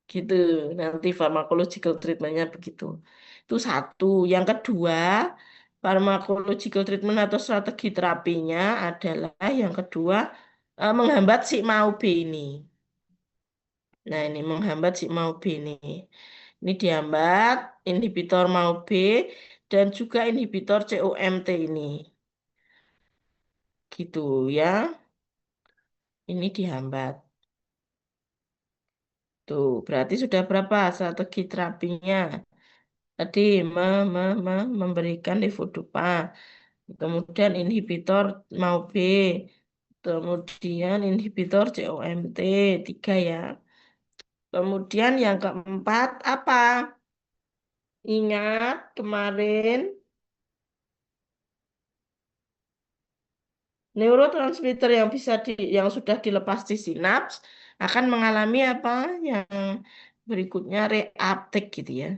Gitu. Nanti pharmacological treatmentnya begitu. Itu satu. Yang kedua, pharmacological treatment atau strategi terapinya adalah yang kedua menghambat si MAO-B ini. Nah, ini menghambat si MAO-B ini. Ini dihambat inhibitor MAO-B dan juga inhibitor COMT ini. Gitu ya. Ini dihambat. Tuh, berarti sudah berapa strategi terapinya? Tadi memberikan levodopa, kemudian inhibitor MAO-B, kemudian inhibitor COMT, tiga ya. Kemudian yang keempat apa? Ingat kemarin neurotransmitter yang yang sudah dilepas di sinaps akan mengalami apa? Yang berikutnya reuptake gitu ya.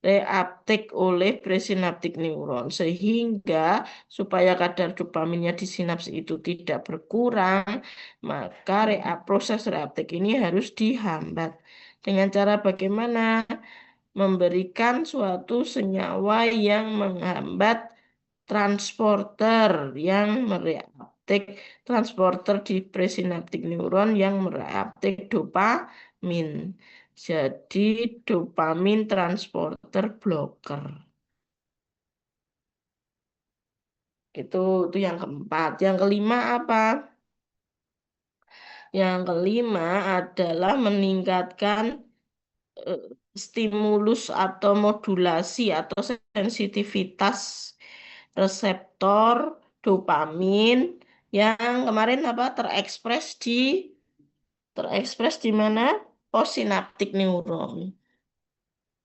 Reuptake oleh presinaptik neuron sehingga supaya kadar dopaminnya di sinaps itu tidak berkurang, maka proses reuptake ini harus dihambat. Dengan cara bagaimana? Memberikan suatu senyawa yang menghambat transporter yang mereuptake transporter di presinaptik neuron yang mereuptake dopamin. Jadi dopamin transporter blocker. Itu yang keempat. Yang kelima apa? Yang kelima adalah meningkatkan eh, stimulus atau modulasi atau sensitivitas reseptor dopamin yang kemarin apa terekspres di mana? Possinaptik neuron.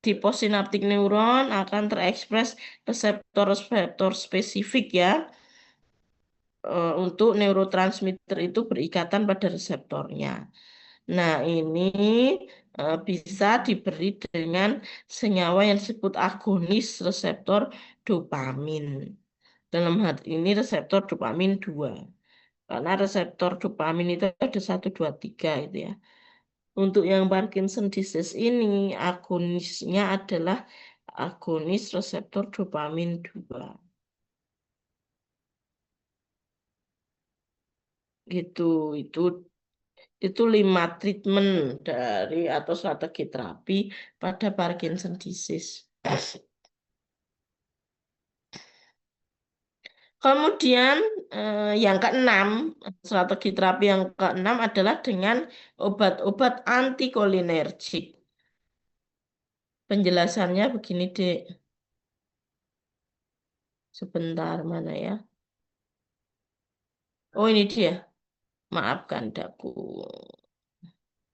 Di possinaptik neuron akan terekspres reseptor-reseptor spesifik ya untuk neurotransmitter itu berikatan pada reseptornya. Nah, ini bisa diberi dengan senyawa yang disebut agonis reseptor dopamin. Dalam hal ini reseptor dopamin 2. Karena reseptor dopamin itu ada 1, 2, 3 itu ya. Untuk yang Parkinson disease ini agonisnya adalah agonis reseptor dopamin 2. Gitu, itu itu 5 treatment dari atau strategi terapi pada Parkinson disease. Kemudian yang keenam, strategi terapi yang keenam adalah dengan obat-obat antikolinergik. Penjelasannya begini, Dek. Sebentar mana ya? Oh, ini dia. Maafkan, Daku.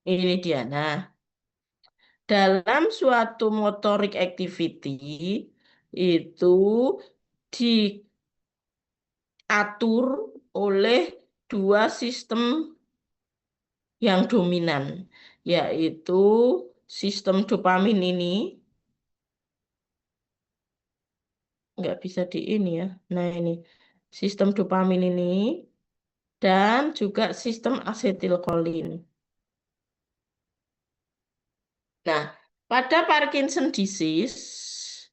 Ini dia. Nah, dalam suatu motorik activity itu diatur oleh dua sistem yang dominan, yaitu sistem dopamin ini nggak bisa di ini ya. Nah, ini sistem dopamin ini dan juga sistem asetilkolin. Nah, pada Parkinson disease,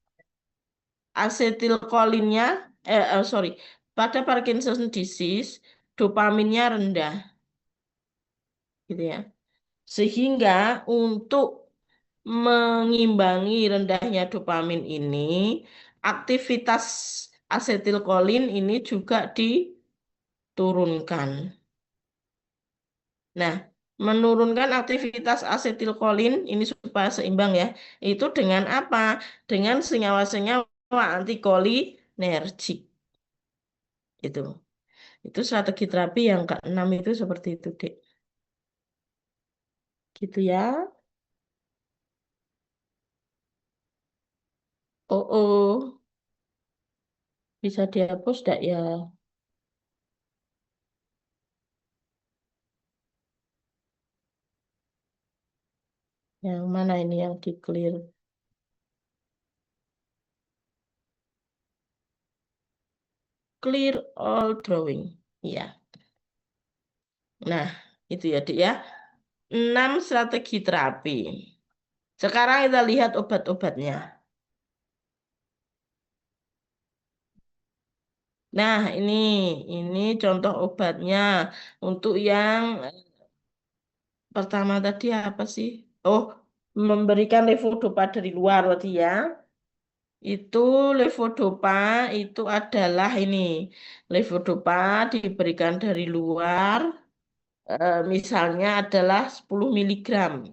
asetilkolinnya, sorry, pada Parkinson disease, dopaminnya rendah, gitu ya. Sehingga untuk mengimbangi rendahnya dopamin ini, aktivitas asetilkolin ini juga diturunkan. Nah, menurunkan aktivitas asetilkolin ini supaya seimbang ya. Itu dengan apa? Dengan senyawa-senyawa antikolinergik. Itu. Itu strategi terapi yang keenam itu seperti itu, Dek. Gitu ya. Oh, oh. Bisa dihapus enggak ya? Yang mana ini yang di clear? Clear all drawing. Ya. Nah, itu ya, Dek ya. 6 strategi terapi. Sekarang kita lihat obat-obatnya. Nah, ini contoh obatnya untuk yang pertama tadi apa sih? Oh, memberikan levodopa dari luar tadi ya. Itu levodopa itu adalah ini. Levodopa diberikan dari luar, misalnya adalah 10 miligram.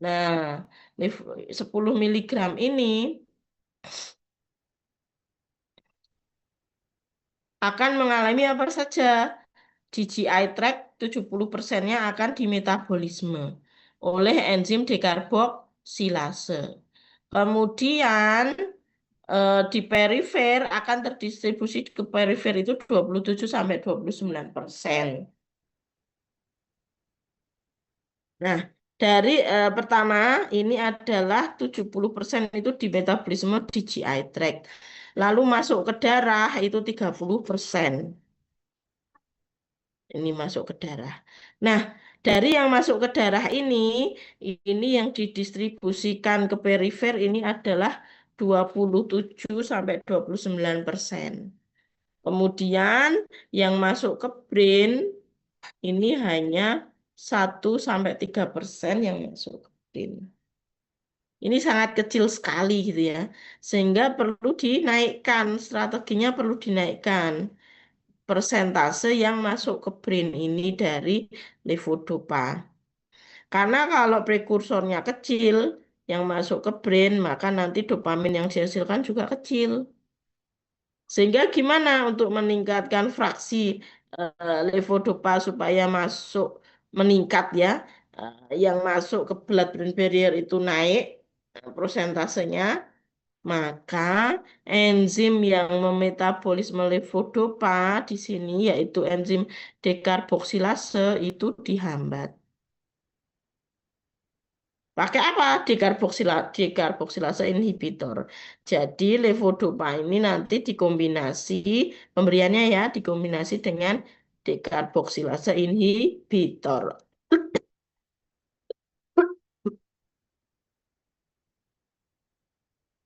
Nah, 10 miligram ini akan mengalami apa saja? Di GI tract 70%-nya akan dimetabolisme oleh enzim dekarboksilase. Kemudian di perifer akan terdistribusi ke perifer itu 27 sampai 29%. Nah, dari pertama ini adalah 70% itu di metabolisme di GI tract. Lalu masuk ke darah itu 30%. Ini masuk ke darah. Nah, dari yang masuk ke darah ini yang didistribusikan ke perifer ini adalah 27 sampai 29%. Kemudian yang masuk ke brain ini hanya 1 sampai 3% yang masuk ke brain. Ini sangat kecil sekali gitu ya. Sehingga perlu dinaikkan, strateginya perlu dinaikkan persentase yang masuk ke brain ini dari levodopa. Karena kalau prekursornya kecil, yang masuk ke brain, maka nanti dopamin yang dihasilkan juga kecil. Sehingga gimana untuk meningkatkan fraksi levodopa supaya masuk meningkat ya, yang masuk ke blood-brain barrier itu naik prosentasenya, maka enzim yang memetabolisme levodopa di sini yaitu enzim dekarboksilase itu dihambat. Pakai apa? Dekarboksilase inhibitor. Jadi levodopa ini nanti dikombinasi, pemberiannya ya dikombinasi dengan dekarboksilase inhibitor.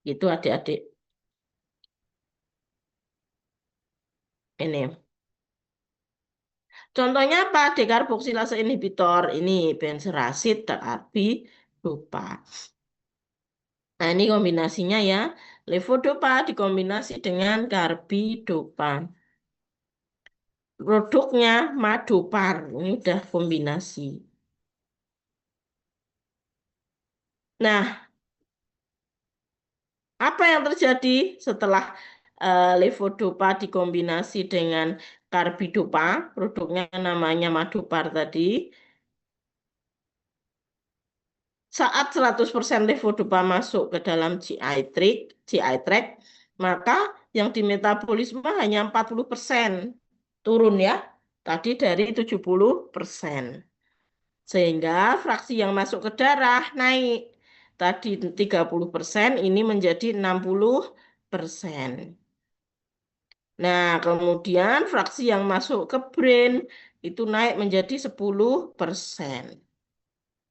Itu adik-adik. Ini. Contohnya apa? Dekarboksilase inhibitor. Ini benzerasid, dopa. Nah, ini kombinasinya ya. Levodopa dikombinasi dengan karbidopa. Produknya Madopar. Ini udah kombinasi. Nah, apa yang terjadi setelah levodopa dikombinasi dengan karbidopa? Produknya namanya Madopar tadi. Saat 100% levodopa masuk ke dalam GI tract, maka yang dimetabolisme hanya 40%. Turun ya. Tadi dari 70%. Sehingga fraksi yang masuk ke darah naik. Tadi 30%, ini menjadi 60%. Nah, kemudian fraksi yang masuk ke brain itu naik menjadi 10%.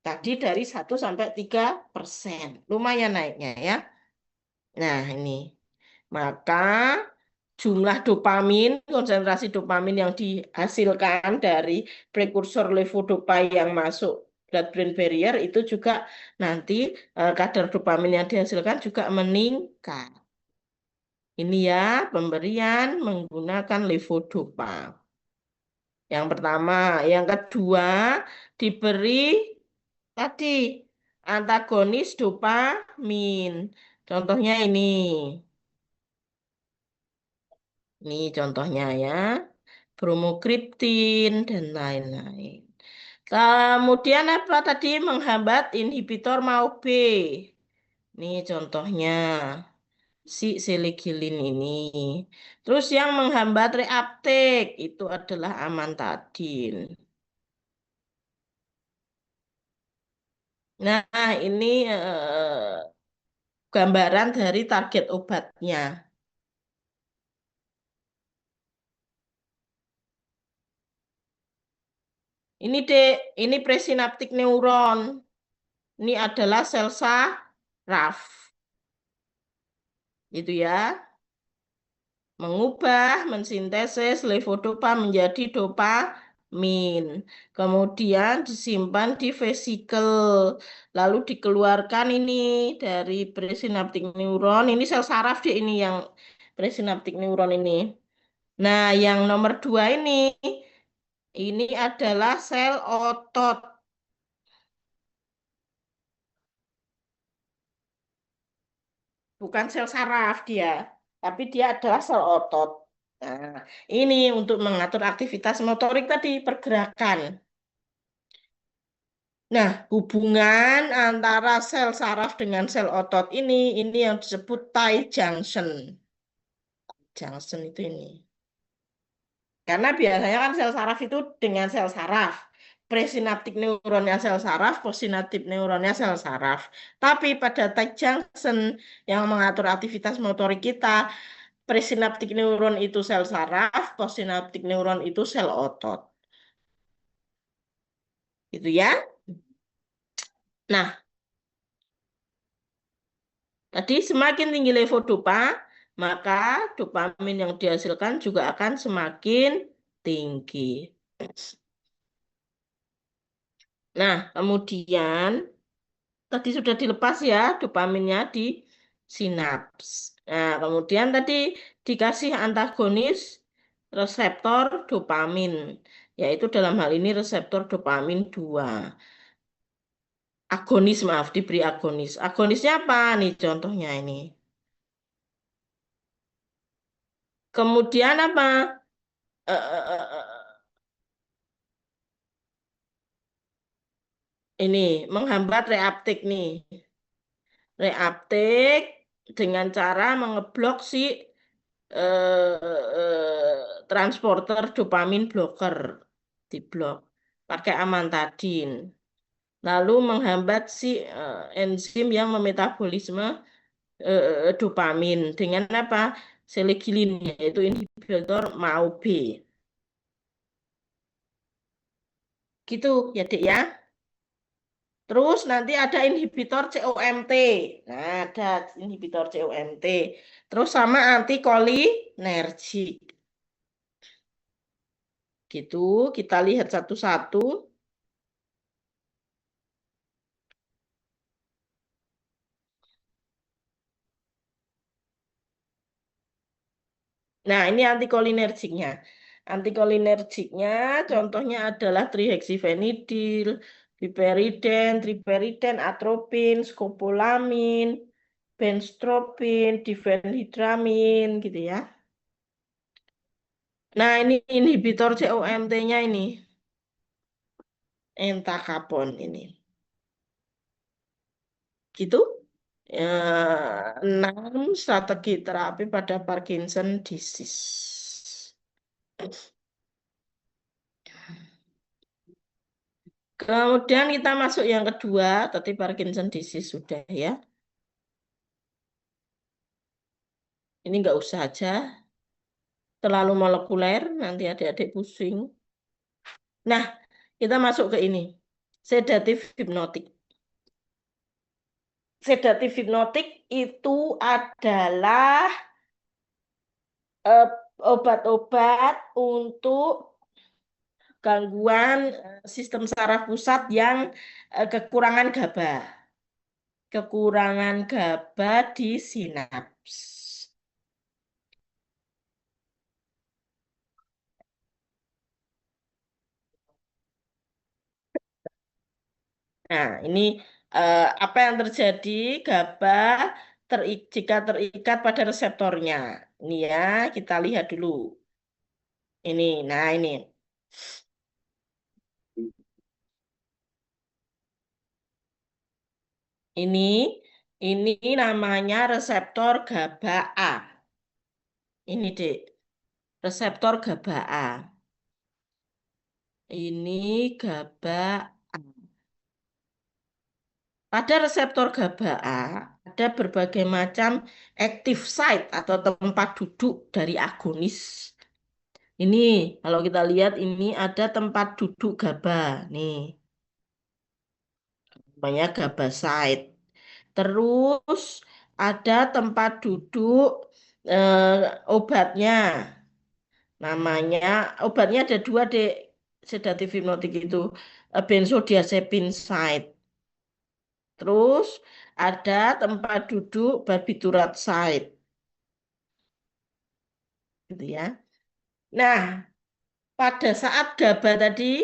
Tadi dari 1 sampai 3%. Lumayan naiknya ya. Nah, ini. Maka jumlah dopamin, konsentrasi dopamin yang dihasilkan dari prekursor levodopa yang masuk blood-brain barrier itu juga nanti kadar dopamin yang dihasilkan juga meningkat. Ini ya pemberian menggunakan levodopa. Yang pertama, yang kedua diberi tadi antagonis dopamin. Contohnya ini. Ini contohnya ya. Bromokriptin dan lain-lain. Kemudian apa tadi menghambat inhibitor MAO-B. Ini contohnya si seligilin ini. Terus yang menghambat reuptake itu adalah amantadin. Nah, ini gambaran dari target obatnya. Ini Dek, ini presinaptik neuron. Ini adalah sel saraf. Itu ya. Mengubah, mensintesis levodopa menjadi dopamin. Kemudian disimpan di vesikel. Lalu dikeluarkan ini dari presynaptic neuron. Ini sel saraf deh ini yang presynaptic neuron ini. Nah, yang nomor dua ini adalah sel otot. Bukan sel saraf dia, tapi dia adalah sel otot. Nah, ini untuk mengatur aktivitas motorik tadi, pergerakan. Nah, hubungan antara sel saraf dengan sel otot ini yang disebut tight junction. Junction itu ini. Karena biasanya kan sel saraf itu dengan sel saraf. Presinaptik neuronnya sel saraf, postsinaptik neuronnya sel saraf. Tapi pada tight junction yang mengatur aktivitas motorik kita, presinaptik neuron itu sel saraf, postsinaptik neuron itu sel otot. Gitu ya. Nah, tadi semakin tinggi levodopa, maka dopamin yang dihasilkan juga akan semakin tinggi. Nah, kemudian tadi sudah dilepas ya dopaminnya di sinaps. Nah, kemudian tadi dikasih antagonis reseptor dopamin, yaitu dalam hal ini reseptor dopamin 2. Agonis, maaf, diberi agonis. Agonisnya apa nih contohnya ini? Kemudian apa? Eh, eh, eh, eh, ini menghambat reuptake nih. Reuptake dengan cara mengeblok si transporter dopamin blocker, diblok pakai amantadin. Lalu menghambat si enzim yang memetabolisme dopamin dengan apa? Selegilin, yaitu inhibitor MAO-B. Gitu ya, Dek ya. Terus nanti ada inhibitor COMT. Nah, ada inhibitor COMT. Terus sama antikolinergik. Gitu, kita lihat satu-satu. Nah, ini antikolinergiknya. Antikolinergiknya contohnya adalah trihexyphenidyl, piperiden, triperiden, atropin, skopolamin, benztropin, difenhidramin gitu ya. Nah, ini inhibitor COMT-nya ini, entacapone ini. Gitu. Enam strategi terapi pada Parkinson disease. Kemudian kita masuk yang kedua, tadi Parkinson disease sudah ya. Ini nggak usah aja, terlalu molekuler, nanti adik-adik pusing. Nah, kita masuk ke ini, sedatif hipnotik. Sedatif hipnotik itu adalah eh, obat-obat untuk gangguan sistem saraf pusat yang kekurangan GABA. Kekurangan GABA di sinaps. Nah, ini apa yang terjadi GABA jika terikat pada reseptornya. Ini ya, kita lihat dulu. Nah ini. Ini, ini namanya reseptor GABA A. Ini, Dek, reseptor GABA A. Ini GABA A. Pada reseptor GABA A ada berbagai macam active site atau tempat duduk dari agonis. Ini kalau kita lihat ini ada tempat duduk GABA nih. namanya Gabaside. Terus ada tempat duduk obatnya, namanya obatnya ada dua dek, sedatif hipnotik itu benzodiazepine. Terus ada tempat duduk barbiturat site, gitu ya. Nah, pada saat GABA tadi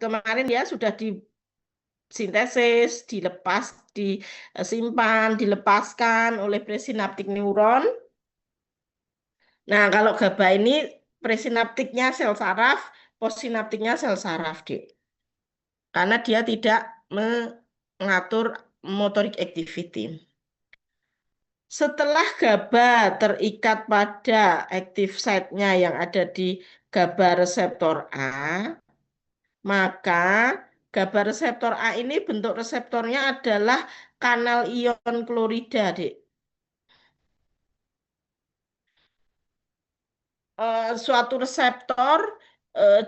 kemarin ya sudah disintesis, dilepas, disimpan, dilepaskan oleh presinaptik neuron. Nah, kalau GABA ini presinaptiknya sel saraf, postsinaptiknya sel saraf, Dek. Karena dia tidak mengatur motorik activity. Setelah GABA terikat pada active site-nya yang ada di GABA reseptor A, maka GABA reseptor A ini bentuk reseptornya adalah kanal ion klorida, Dek. Suatu reseptor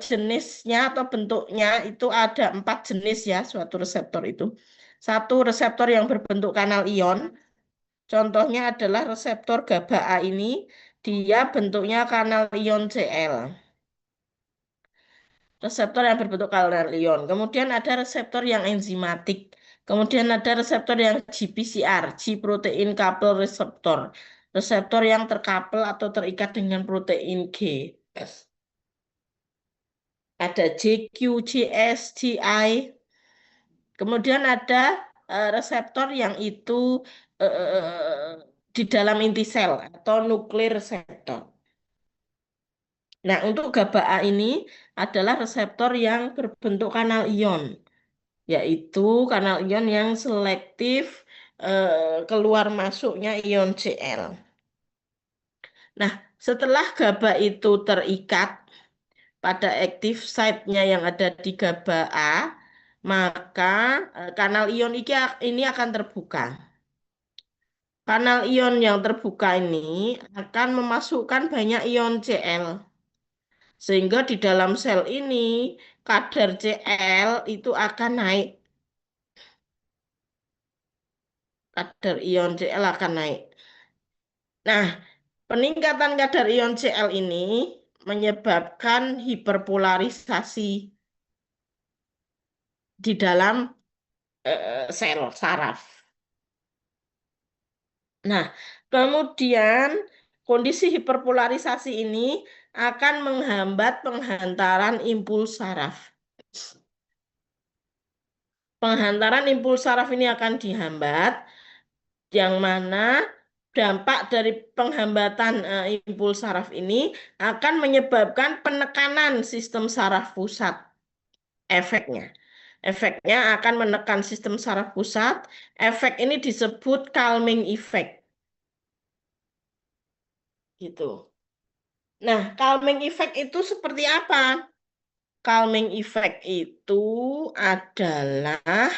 jenisnya atau bentuknya itu ada 4 jenis ya, suatu reseptor itu. Satu reseptor yang berbentuk kanal ion, contohnya adalah reseptor GABA A ini, dia bentuknya kanal ion Cl. Reseptor yang berbentuk kanal ion. Kemudian ada reseptor yang enzimatik. Kemudian ada reseptor yang GPCR, G protein couple receptor. Reseptor yang terkapel atau terikat dengan protein G. Ada JQ, JS, GI. Kemudian ada reseptor yang itu di dalam inti sel atau nuklir reseptor. Nah, untuk GABA A ini adalah reseptor yang berbentuk kanal ion, yaitu kanal ion yang selektif keluar masuknya ion Cl. Nah, setelah GABA itu terikat pada active site-nya yang ada di GABA A, maka kanal ion ini akan terbuka. Kanal ion yang terbuka ini akan memasukkan banyak ion Cl. Sehingga di dalam sel ini kadar Cl itu akan naik. Kadar ion Cl akan naik. Nah, peningkatan kadar ion Cl ini menyebabkan hiperpolarisasi di dalam sel saraf. Nah, kemudian kondisi hiperpolarisasi ini akan menghambat penghantaran impuls saraf. Penghantaran impuls saraf ini akan dihambat, yang mana dampak dari penghambatan impuls saraf ini akan menyebabkan penekanan sistem saraf pusat. Efeknya. Efeknya akan menekan sistem saraf pusat. Efek ini disebut calming effect. Gitu. Nah, calming effect itu seperti apa? Calming effect itu adalah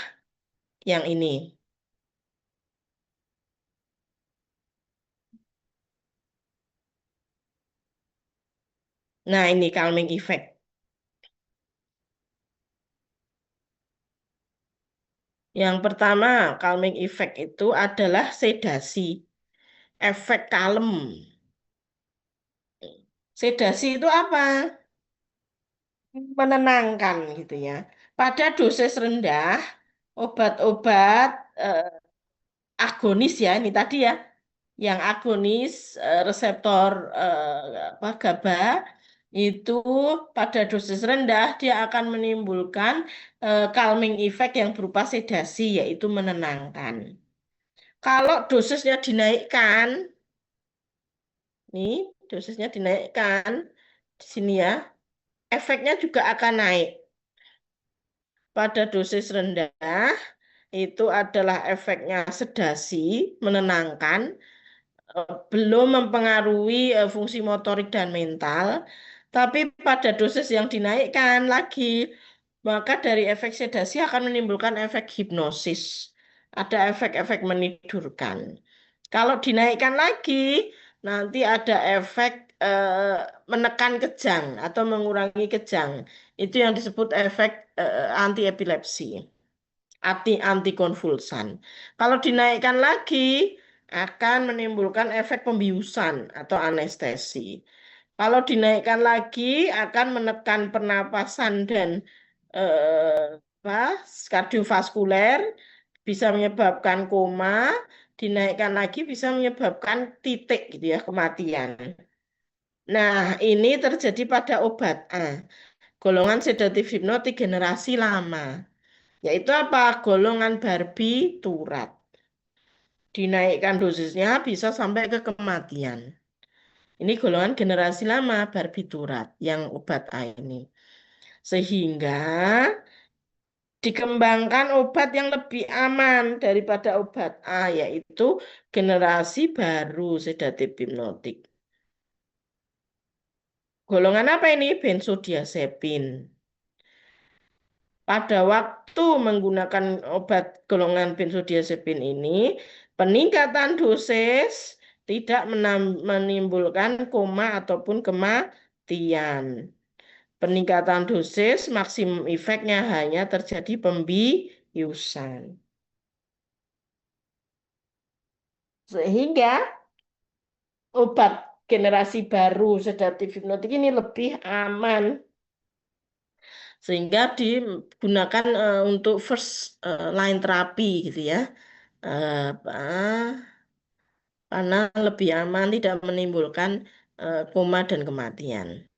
yang ini. Nah, ini calming effect. Yang pertama, calming effect itu adalah sedasi, efek kalem. Sedasi itu apa? Menenangkan gitu ya. Pada dosis rendah, obat-obat eh, agonis ya, ini tadi ya, yang agonis reseptor GABA itu pada dosis rendah dia akan menimbulkan calming effect yang berupa sedasi, yaitu menenangkan. Kalau dosisnya dinaikkan, nih dosisnya dinaikkan di sini ya, efeknya juga akan naik. Pada dosis rendah itu adalah efeknya sedasi, menenangkan, belum mempengaruhi fungsi motorik dan mental, tapi pada dosis yang dinaikkan lagi, maka dari efek sedasi akan menimbulkan efek hipnosis. Ada efek-efek menidurkan. Kalau dinaikkan lagi, nanti ada efek menekan kejang atau mengurangi kejang. Itu yang disebut efek anti epilepsi. antikonvulsan. Kalau dinaikkan lagi akan menimbulkan efek pembiusan atau anestesi. Kalau dinaikkan lagi akan menekan pernapasan dan apa, kardiovaskuler, bisa menyebabkan koma, dinaikkan lagi bisa menyebabkan titik gitu ya, kematian. Nah, ini terjadi pada obat A, golongan sedatif hipnotik generasi lama, yaitu apa? Golongan barbiturat. Dinaikkan dosisnya bisa sampai ke kematian. Ini golongan generasi lama barbiturat yang obat A ini. Sehingga dikembangkan obat yang lebih aman daripada obat A, yaitu generasi baru sedatif hipnotik. Golongan apa ini? Benzodiazepin. Pada waktu menggunakan obat golongan benzodiazepin ini, peningkatan dosis tidak menimbulkan koma ataupun kematian. Peningkatan dosis maksimum efeknya hanya terjadi pembiusan. Sehingga obat generasi baru sedatif hipnotik ini lebih aman sehingga digunakan untuk first line terapi gitu ya. Apa, karena lebih aman tidak menimbulkan koma dan kematian.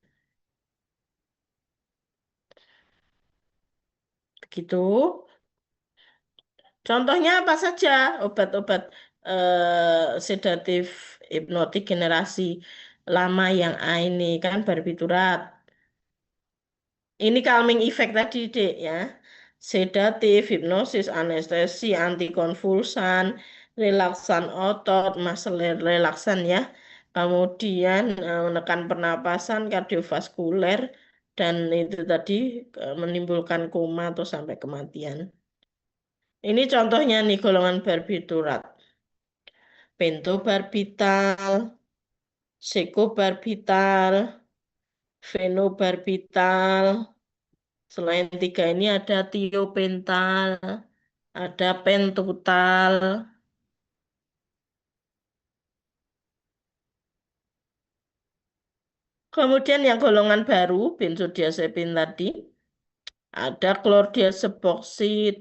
Begitu. Contohnya apa saja obat-obat sedatif hipnotik generasi lama yang A ini kan barbiturat. Ini calming effect tadi, Dek, ya. Sedatif, hipnosis, anestesi, antikonvulsan, relaksan otot, muscle relaksan ya. Kemudian menekan pernapasan, kardiovaskuler, dan itu tadi menimbulkan koma atau sampai kematian. Ini contohnya nih golongan barbiturat. Pentobarbital, sekobarbital, fenobarbital. Selain tiga ini ada tiopental, ada pentotal. Kemudian yang golongan baru, benzodiazepin tadi, ada chlordiazepam,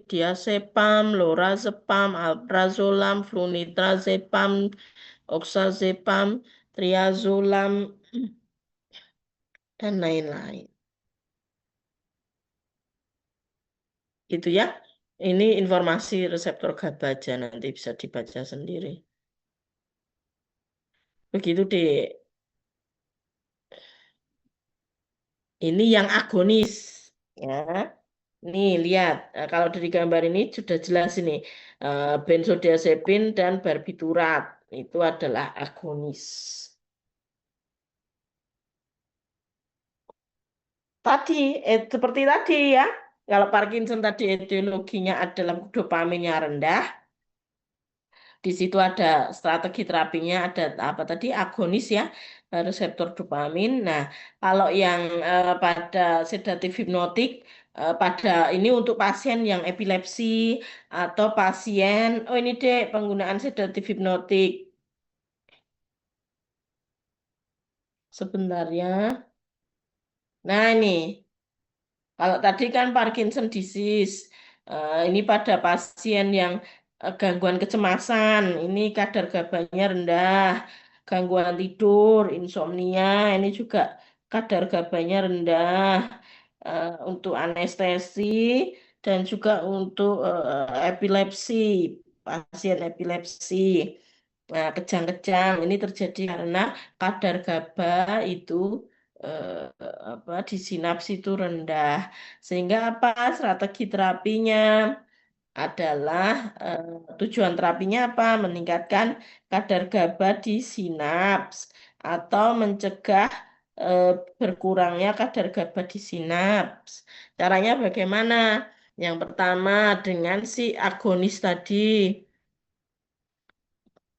diazepam, lorazepam, alprazolam, flunitrazepam, oxazepam, triazolam, dan lain-lain. Gitu ya. Ini informasi reseptor GABA aja, nanti bisa dibaca sendiri. Begitu deh. Ini yang agonis, ya. Nih lihat, kalau dari gambar ini sudah jelas ini benzodiazepin dan barbiturat itu adalah agonis. Tadi, seperti tadi ya, kalau Parkinson tadi etiologinya adalah dopaminnya rendah, di situ ada strategi terapinya, ada apa tadi agonis ya, reseptor dopamin. Nah, kalau yang pada sedatif hipnotik, pada ini untuk pasien yang epilepsi atau pasien, oh ini deh penggunaan sedatif hipnotik. Sebentar ya. Nah ini. Kalau tadi kan Parkinson disease, ini pada pasien yang gangguan kecemasan, ini kadar gabanya rendah, gangguan tidur, insomnia, ini juga kadar gabanya rendah, untuk anestesi dan juga untuk epilepsi, pasien epilepsi. Nah, kejang-kejang ini terjadi karena kadar GABA itu apa di sinaps itu rendah. Sehingga apa strategi terapinya adalah tujuan terapinya apa? Meningkatkan kadar GABA di sinaps atau mencegah eh, berkurangnya kadar GABA di sinaps. Caranya bagaimana? Yang pertama dengan si agonis tadi.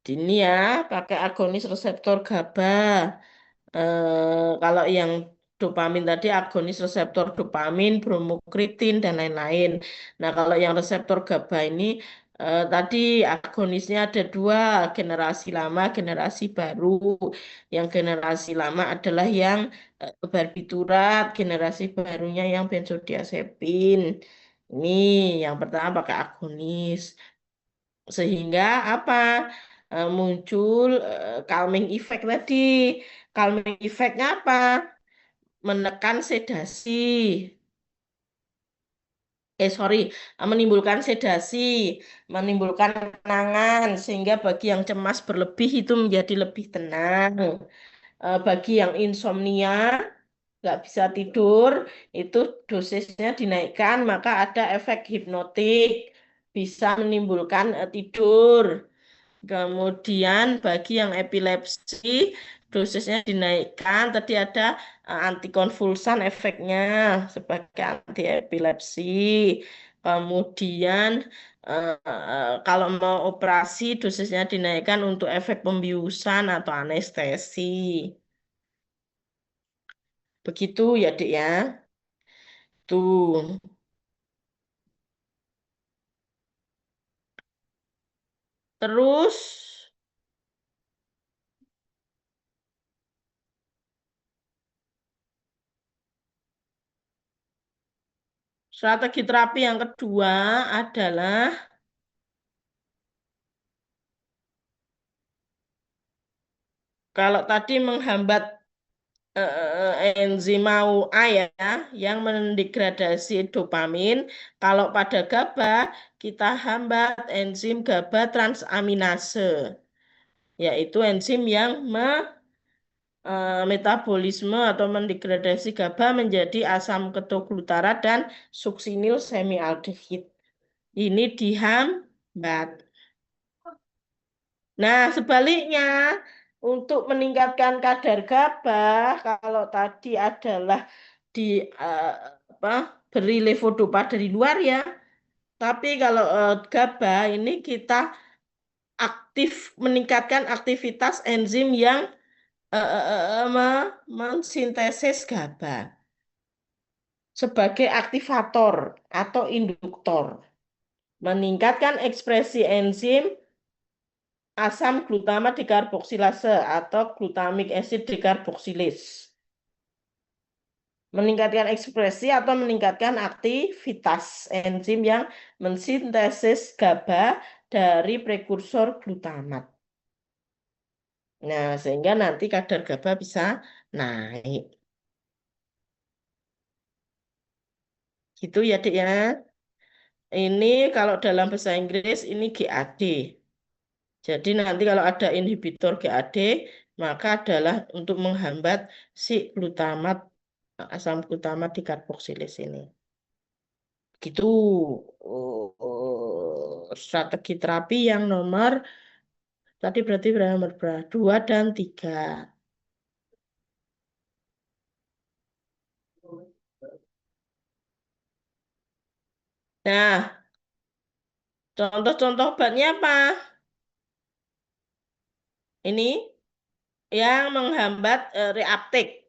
Ini ya, pakai agonis reseptor GABA. Kalau yang dopamin tadi agonis reseptor dopamin, bromokritin, dan lain-lain. Nah, kalau yang reseptor GABA ini tadi agonisnya ada dua, generasi lama, generasi baru. Yang generasi lama adalah yang barbiturat, generasi barunya yang benzodiazepin. Ini yang pertama pakai agonis. Sehingga apa? Muncul calming effect tadi. Calming effect-nya apa? Menekan sedasi. Sorry, menimbulkan sedasi, menimbulkan kenangan, sehingga bagi yang cemas berlebih itu menjadi lebih tenang. Bagi yang insomnia, nggak bisa tidur, itu dosisnya dinaikkan, maka ada efek hipnotik, bisa menimbulkan tidur. Kemudian bagi yang epilepsi dosisnya dinaikkan. Tadi ada antikonvulsan efeknya sebagai anti epilepsi. Kemudian kalau mau operasi dosisnya dinaikkan untuk efek pembiusan atau anestesi. Begitu ya, Dek ya. Tuh. Terus strategi terapi yang kedua adalah kalau tadi menghambat enzim MAO-A ya yang mendegradasi dopamin. Kalau pada GABA kita hambat enzim GABA transaminase, yaitu enzim yang metabolisme atau mendegradasi GABA menjadi asam ketoglutara dan suksinil semialdehyde. Ini dihambat. Nah, sebaliknya, untuk meningkatkan kadar GABA, kalau tadi adalah di eh, apa, beri levodopa dari luar ya, tapi kalau GABA ini kita meningkatkan aktivitas enzim yang mensintesis GABA sebagai aktivator atau induktor, meningkatkan ekspresi enzim asam glutamat dekarboksilase atau glutamic acid dekarboksilase. Meningkatkan ekspresi atau meningkatkan aktivitas enzim yang mensintesis GABA dari prekursor glutamat. Nah, sehingga nanti kadar GABA bisa naik. Gitu ya, Dek ya. Ini kalau dalam bahasa Inggris ini GAD. Jadi nanti kalau ada inhibitor GAD, maka adalah untuk menghambat si glutamat, asam glutamat dikarboksilase ini. Gitu strategi terapi yang nomor, tadi berarti nomor berapa? 2 dan 3. Nah, contoh-contoh obatnya apa? Ini yang menghambat reuptake.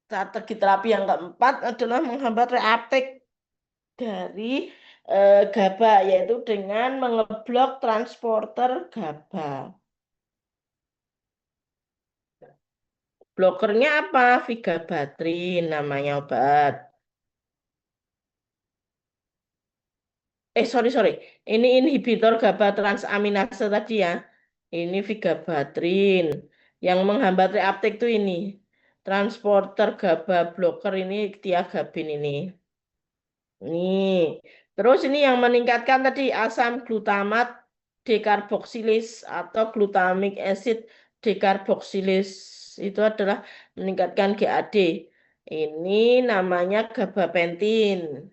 Strategi terapi yang keempat adalah menghambat reuptake dari GABA, yaitu dengan mengeblok transporter GABA. Blokernya apa? Vigabatrin namanya obat. Sorry. Ini inhibitor GABA transaminase tadi ya. Ini vigabatrin. Yang menghambat reuptake itu ini. Transporter GABA blocker ini tiagabin ini. Nih. Terus ini yang meningkatkan tadi asam glutamat dekarboksilase atau glutamic acid dekarboksilase. Itu adalah meningkatkan GAD. Ini namanya gabapentin.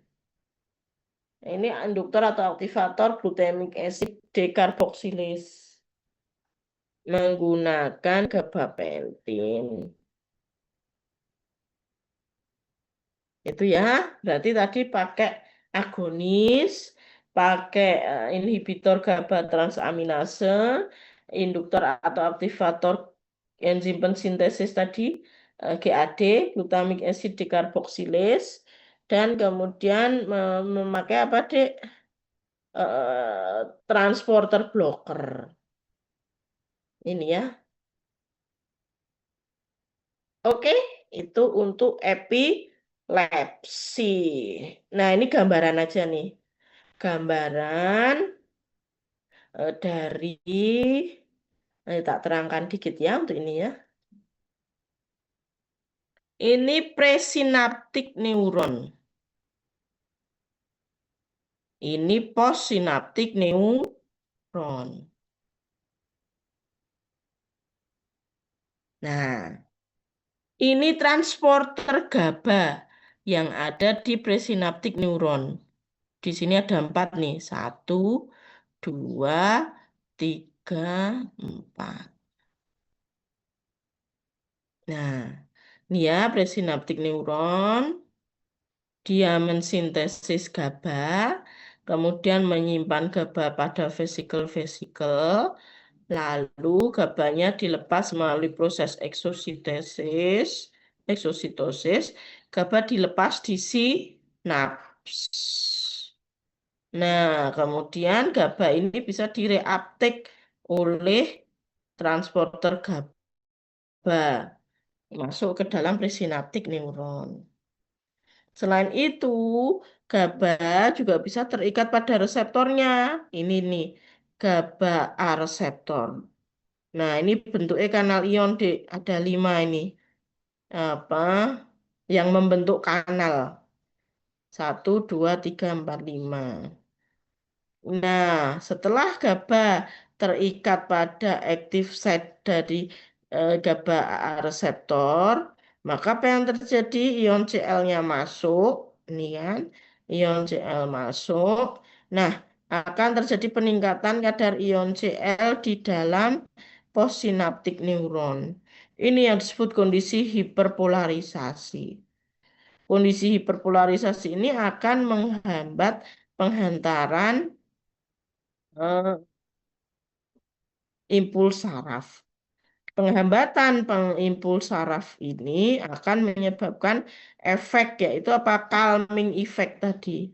Ini induktor atau aktivator glutamic acid decarboxylase menggunakan gabapentin. Itu ya, berarti tadi pakai agonis, pakai inhibitor GABA transaminase, induktor atau aktivator enzim pensintesis tadi, GAD, glutamic acid decarboxylase, dan kemudian memakai apa, Dek? Transporter blocker. Ini ya. Oke, itu untuk epilepsi. Nah, ini gambaran aja nih. Gambaran dari, tak terangkan dikit ya untuk ini ya. Ini presinaptik neuron. Ini postsinaptik neuron. Nah, ini transporter GABA yang ada di presinaptik neuron. Di sini ada 4 nih. 1, 2, 3, 4. Nah, ini ya presinaptik neuron. Dia mensintesis GABA, kemudian menyimpan GABA pada vesikel-vesikel, lalu GABAnya dilepas melalui proses eksositosis, GABA dilepas di sinaps. Nah, kemudian GABA ini bisa direuptake oleh transporter GABA masuk ke dalam presinaptik neuron. Selain itu, GABA juga bisa terikat pada reseptornya. Ini nih, GABA A reseptor. Nah, ini bentuknya kanal ion D. Ada 5 ini. Apa? Yang membentuk kanal. 1, 2, 3, 4, 5. Nah, setelah GABA terikat pada active site dari GABA A reseptor, maka apa yang terjadi? Ion Cl-nya masuk, ini kan, ion Cl masuk. Nah, akan terjadi peningkatan kadar ion Cl di dalam postsinaptik neuron. Ini yang disebut kondisi hiperpolarisasi. Kondisi hiperpolarisasi ini akan menghambat penghantaran eh, impuls saraf. Penghambatan impuls saraf ini akan menyebabkan efek, yaitu apa? Calming effect tadi.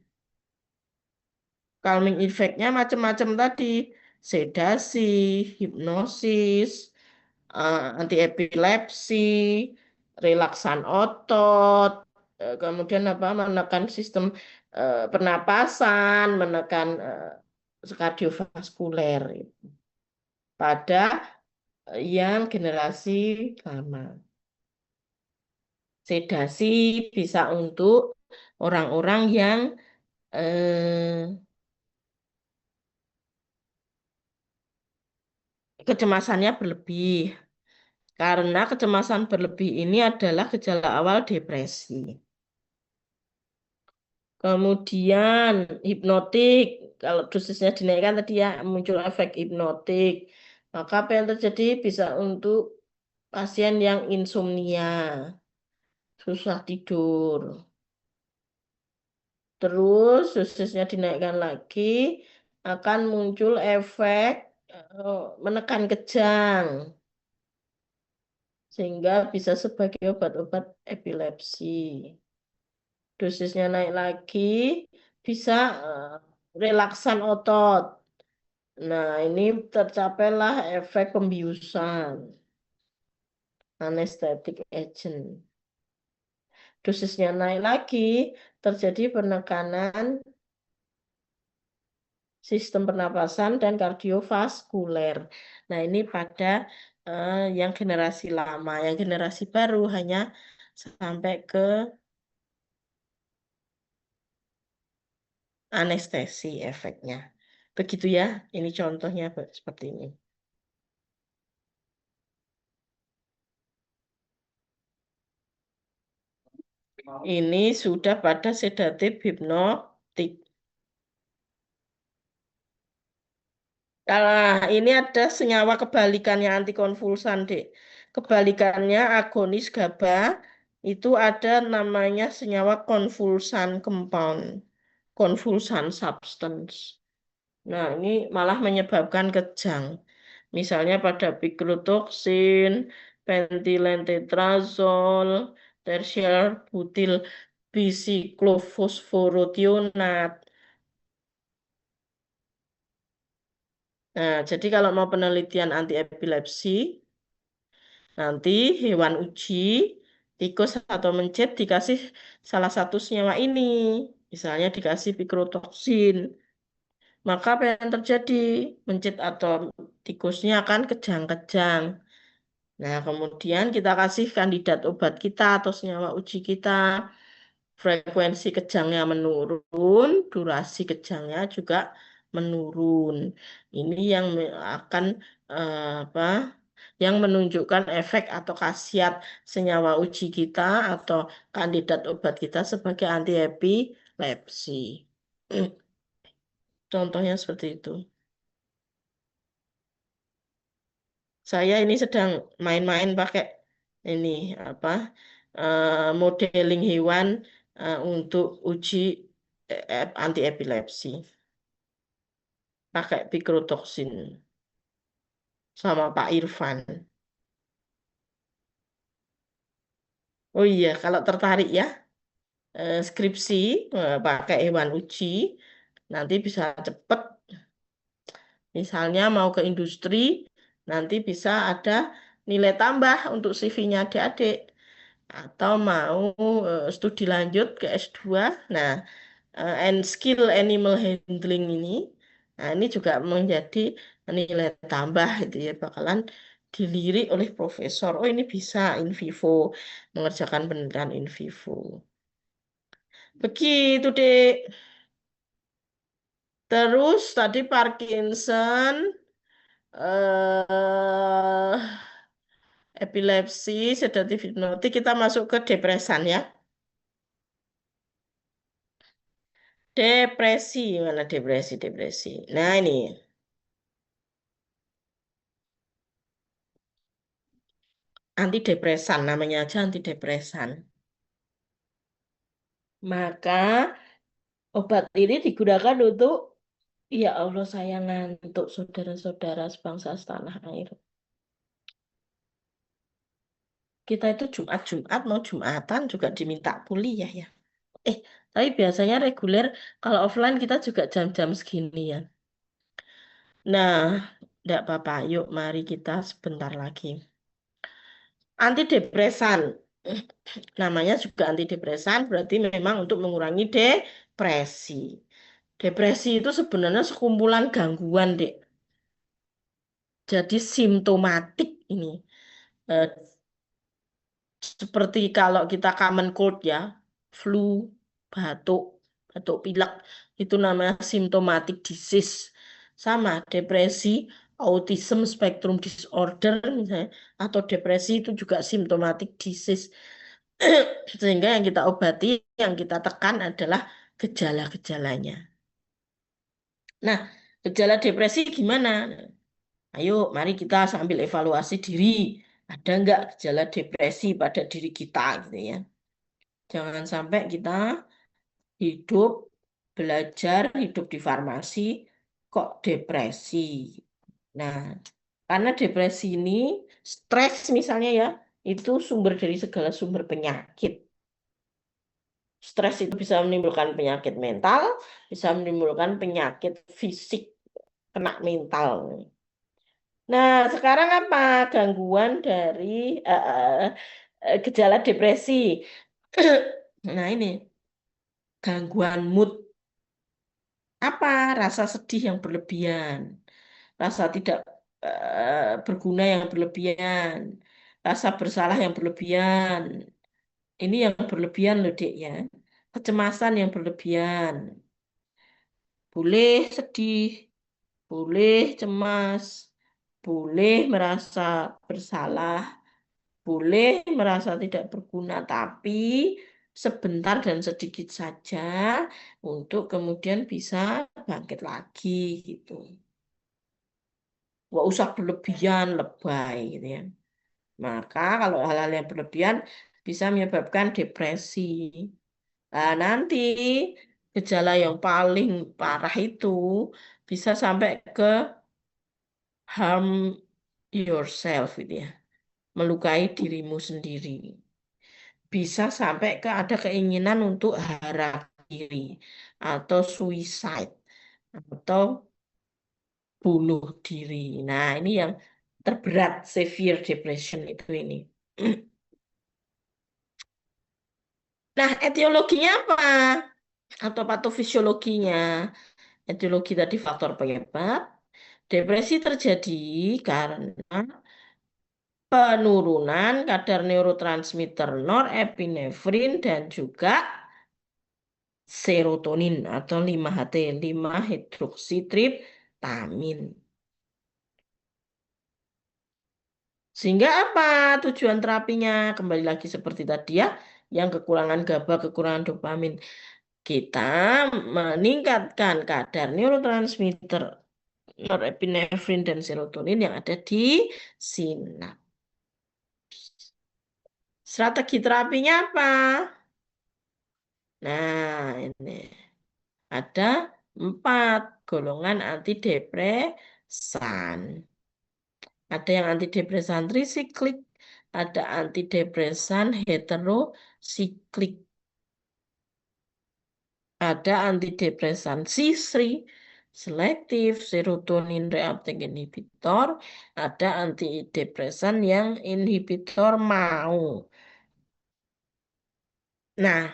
Calming effect-nya macam-macam tadi. Sedasi, hipnosis, antiepilepsi, relaksan otot, kemudian apa? Menekan sistem pernapasan, menekan kardiovaskuler pada yang generasi lama. Sedasi bisa untuk orang-orang yang kecemasannya berlebih. Karena kecemasan berlebih ini adalah gejala awal depresi. Kemudian hipnotik, kalau dosisnya dinaikkan tadi ya muncul efek hipnotik. Maka apa yang terjadi bisa untuk pasien yang insomnia, susah tidur. Terus dosisnya dinaikkan lagi, akan muncul efek menekan kejang, sehingga bisa sebagai obat-obat epilepsi. Dosisnya naik lagi, bisa relaksan otot. Nah, ini tercapailah efek pembiusan, anesthetic agent. Dosisnya naik lagi, terjadi penekanan sistem pernapasan dan kardiovaskuler. Nah, ini pada yang generasi lama. Yang generasi baru hanya sampai ke anestesi efeknya. Begitu ya, ini contohnya seperti ini. Ini sudah pada sedatif hipnotik. Nah, ini ada senyawa kebalikannya antikonvulsan, Dek. Kebalikannya agonis GABA itu ada namanya senyawa konvulsan compound, konvulsan substance. Nah, ini malah menyebabkan kejang. Misalnya pada pikrotoksin, Pentylentetrazol, tersier butil bisiklofosforothionat. Nah, jadi kalau mau penelitian anti epilepsi, nanti hewan uji, tikus atau mencit dikasih salah satu senyawa ini. Misalnya dikasih pikrotoksin. Maka apa yang terjadi? Mencit atau tikusnya akan kejang-kejang. Nah, kemudian kita kasih kandidat obat kita atau senyawa uji kita. Frekuensi kejangnya menurun, durasi kejangnya juga menurun. Ini yang akan apa? Yang menunjukkan efek atau khasiat senyawa uji kita atau kandidat obat kita sebagai anti epilepsi. Contohnya seperti itu. Saya ini sedang main-main pakai ini apa modeling hewan untuk uji anti epilepsi pakai pikrotoksin sama Pak Irfan. Oh iya, kalau tertarik ya skripsi pakai hewan uji nanti bisa cepet. Misalnya mau ke industri nanti bisa ada nilai tambah untuk CV-nya adik-adik. Atau mau studi lanjut ke S2. Nah, and skill animal handling ini, nah ini juga menjadi nilai tambah itu ya, bakalan dilirik oleh profesor. Oh ini bisa in vivo, mengerjakan penelitian in vivo. Begitu deh. Terus tadi Parkinson, eh epilepsi, sedatif hipnotik, kita masuk ke depresan ya. Depresi, mana depresi, depresi. Nah ini, antidepresan, namanya aja antidepresan. Maka obat ini digunakan untuk, ya Allah saya ngantuk saudara-saudara sebangsa setanah air. Kita itu Jumat-Jumat mau Jumatan juga diminta kuliah ya. Eh, tapi biasanya reguler kalau offline kita juga jam-jam segini ya. Nah, enggak apa-apa, yuk mari kita sebentar lagi. Antidepresan. Namanya juga antidepresan berarti memang untuk mengurangi depresi. Depresi itu sebenarnya sekumpulan gangguan, Dek. Jadi simptomatik ini. Eh, Seperti kalau kita common cold ya, flu, batuk, batuk pilek, itu namanya symptomatic disease. Sama depresi, autism spectrum disorder misalnya, atau depresi itu juga symptomatic disease. Sehingga yang kita obati, yang kita tekan adalah gejala-gejalanya. Nah, gejala depresi gimana? Ayo, mari kita sambil evaluasi diri. Ada nggak gejala depresi pada diri kita gitu ya. Jangan sampai kita hidup, belajar, hidup di farmasi, kok depresi. Nah, karena depresi ini, stres misalnya ya, itu sumber dari segala sumber penyakit. Stres itu bisa menimbulkan penyakit mental, bisa menimbulkan penyakit fisik, kena mental. Nah, sekarang apa gangguan dari gejala depresi? Nah, ini gangguan mood. Apa? Rasa sedih yang berlebihan, rasa tidak berguna yang berlebihan, rasa bersalah yang berlebihan. Ini yang berlebihan loh, Dek ya. Kecemasan yang berlebihan. Boleh sedih, boleh cemas, boleh merasa bersalah, boleh merasa tidak berguna, tapi sebentar dan sedikit saja untuk kemudian bisa bangkit lagi gitu. Nggak usah berlebihan, lebay gitu ya. Maka kalau hal-hal yang berlebihan bisa menyebabkan depresi. Nah, nanti gejala yang paling parah itu bisa sampai ke harm yourself gitu ya. melukai dirimu sendiri. Bisa sampai ke ada keinginan untuk hara diri atau suicide atau bunuh diri. Nah, ini yang terberat severe depression itu ini. Nah, etiologinya apa? Atau patofisiologinya? Etiologi tadi faktor penyebab. Depresi terjadi karena penurunan kadar neurotransmitter norepinefrin dan juga serotonin atau 5-HT, 5-hidroksitriptamin. Sehingga apa tujuan terapinya? Kembali lagi seperti tadi ya, yang kekurangan GABA, kekurangan dopamin. Kita meningkatkan kadar neurotransmitter norepinefrin dan serotonin yang ada di sinap. Strategi terapinya apa? Nah, ini ada 4 golongan antidepresan. Ada yang antidepresan trisiklik, ada antidepresan heterosiklik, ada antidepresan sisri, selektif serotonin reuptake inhibitor, ada antidepresan yang inhibitor mau. Nah,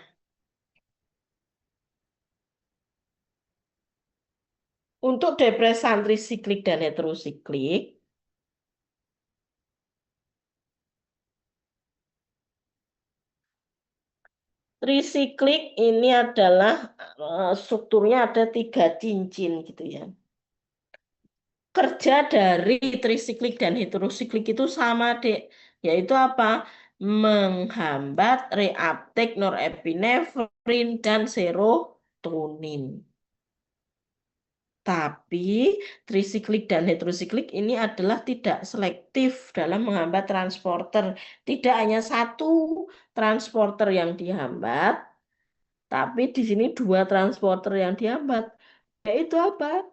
untuk depresan trisiklik dan heterosiklik, trisiklik ini adalah strukturnya ada 3 cincin gitu ya. Kerja dari trisiklik dan heterosiklik itu sama, Dek. Yaitu apa? Menghambat reuptake norepinefrin dan serotonin. Tapi trisiklik dan heterosiklik ini adalah tidak selektif dalam menghambat transporter. Tidak hanya satu transporter yang dihambat, tapi di sini 2 transporter yang dihambat. Yaitu apa?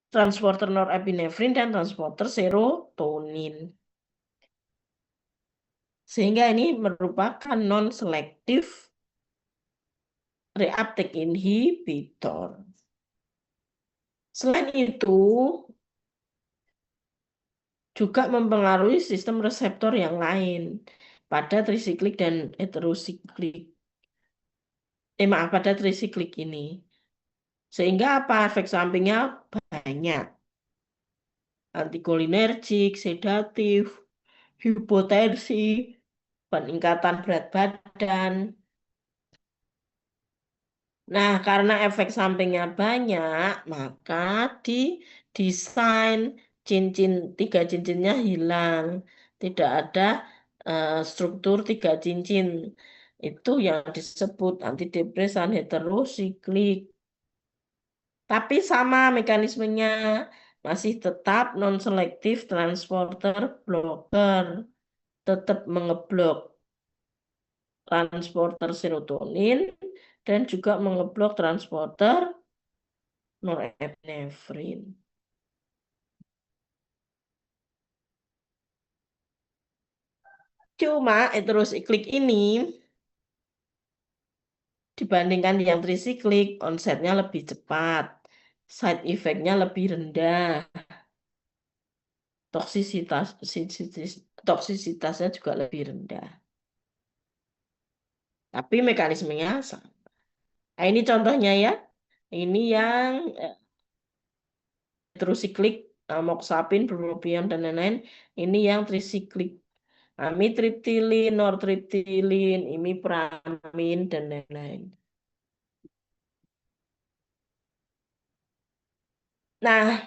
Transporter norepinefrin dan transporter serotonin. Sehingga ini merupakan non-selektif reuptake inhibitor. Selain itu, juga mempengaruhi sistem reseptor yang lain pada trisiklik dan heterosiklik. Maaf, pada trisiklik ini. Sehingga apa efek sampingnya banyak. Antikolinergik, sedatif, hipotensi, peningkatan berat badan. Nah, karena efek sampingnya banyak, maka didesain cincin 3 cincinnya hilang. Tidak ada struktur 3 cincin. Itu yang disebut antidepresan heterosiklik. Tapi sama mekanismenya, masih tetap non-selektif transporter blocker. Tetap mengeblok transporter serotonin dan juga mengeblok transporter norepinefrin. Cuma heterosiklik ini dibandingkan yang trisiklik, onsetnya lebih cepat, side effect-nya lebih rendah, toksisitasnya juga lebih rendah. Tapi mekanismenya sama. Nah, ini contohnya ya. Ini yang heterosiklik, amoxapin, bupropion, dan lain-lain. Ini yang trisiklik. Amitriptilin, nortriptilin, imipramin, dan lain-lain. Nah,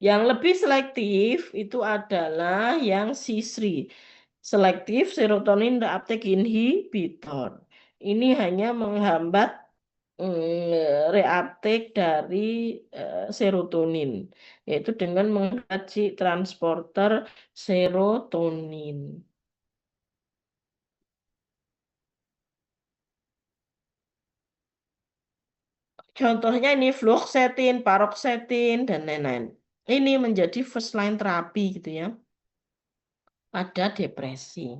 yang lebih selektif itu adalah yang sisri, selektif serotonin reuptake inhibitor. Ini hanya menghambat reuptake dari serotonin, yaitu dengan mengkaji transporter serotonin. Contohnya ini fluoxetine, paroxetine, dan lain-lain. Ini menjadi first line terapi gitu ya pada depresi.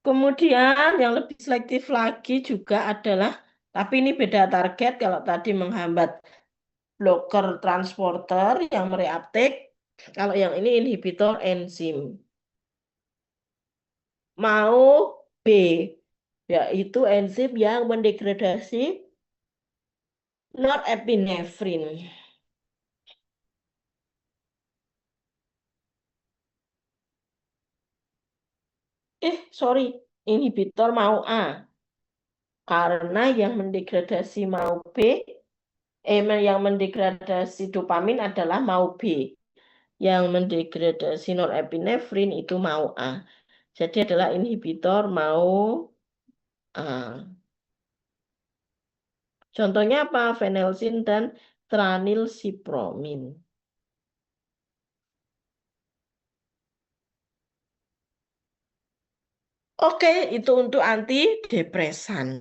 Kemudian yang lebih selektif lagi juga adalah, tapi ini beda target. Kalau tadi menghambat bloker transporter yang mereuptake, kalau yang ini inhibitor enzim. Mau B, yaitu enzim yang mendegradasi norepinefrin. Sorry, inhibitor mau A. Karena yang mendegradasi mau B, yang mendegradasi dopamin adalah mau B. Yang mendegradasi norepinefrin itu mau A. Jadi adalah inhibitor mau A. Contohnya apa? Phenelsin dan tranilsipromin. Oke, itu untuk antidepresan.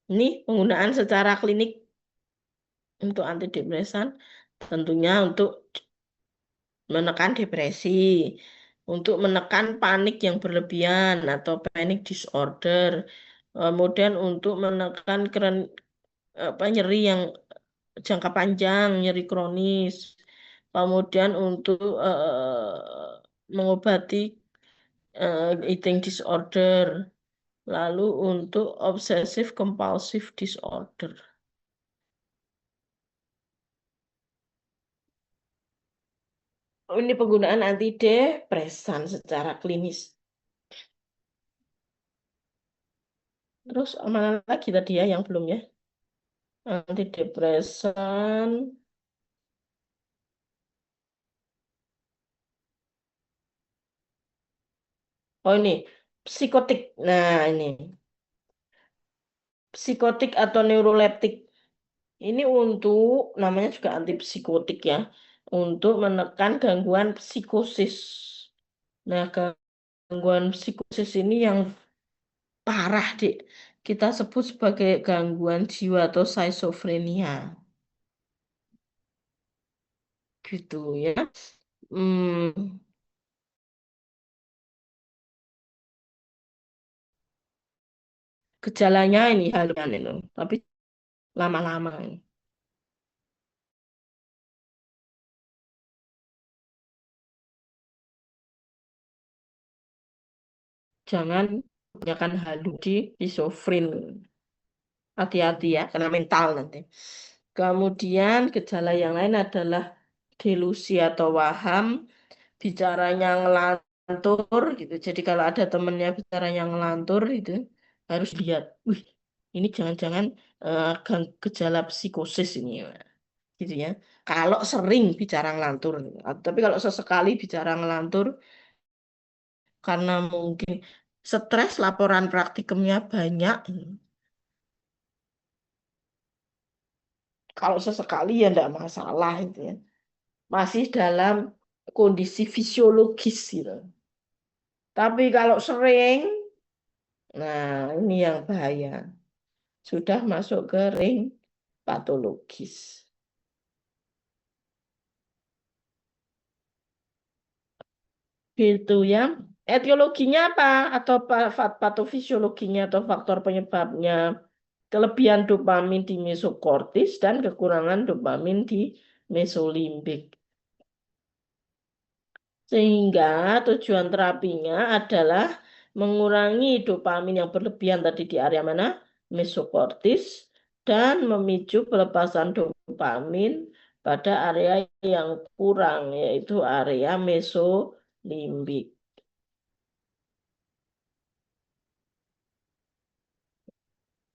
Ini penggunaan secara klinik untuk antidepresan tentunya untuk menekan depresi, untuk menekan panik yang berlebihan atau panic disorder, kemudian untuk menekan nyeri yang jangka panjang, nyeri kronis, kemudian untuk mengobati eating disorder, lalu untuk obsessive compulsive disorder. Ini penggunaan antidepresan secara klinis. Terus mana lagi tadi ya yang belum ya? Antidepresan. Oh ini, psikotik. Nah ini, psikotik atau neuroleptik. Ini untuk, namanya juga antipsikotik ya, untuk menekan gangguan psikosis. Nah, gangguan psikosis ini yang parah, Dik. Kita sebut sebagai gangguan jiwa atau schizophrenia. Gitu ya. Hmm, gejalanya ini haluan itu, tapi lama-lama. Jangan kebanyakan halu di schizofren. Hati-hati ya, karena mental nanti. Kemudian gejala yang lain adalah delusi atau waham, bicaranya ngelantur gitu. Jadi kalau ada temennya bicaranya ngelantur itu harus lihat, wih, ini jangan-jangan gejala psikosis ini, gitu ya. Kalau sering bicara ngelantur, tapi kalau sesekali bicara ngelantur karena mungkin stres, laporan praktikumnya banyak. Kalau sesekali ya enggak masalah itu ya. Masih dalam kondisi fisiologis gitu. Tapi kalau sering, nah ini yang bahaya. Sudah masuk ke ring patologis. Gitu ya. Etiologinya apa? Atau patofisiologinya atau faktor penyebabnya? Kelebihan dopamin di mesokortis dan kekurangan dopamin di mesolimbik. Sehingga tujuan terapinya adalah mengurangi dopamin yang berlebihan tadi di area mana? Mesokortis dan memicu pelepasan dopamin pada area yang kurang yaitu area mesolimbik.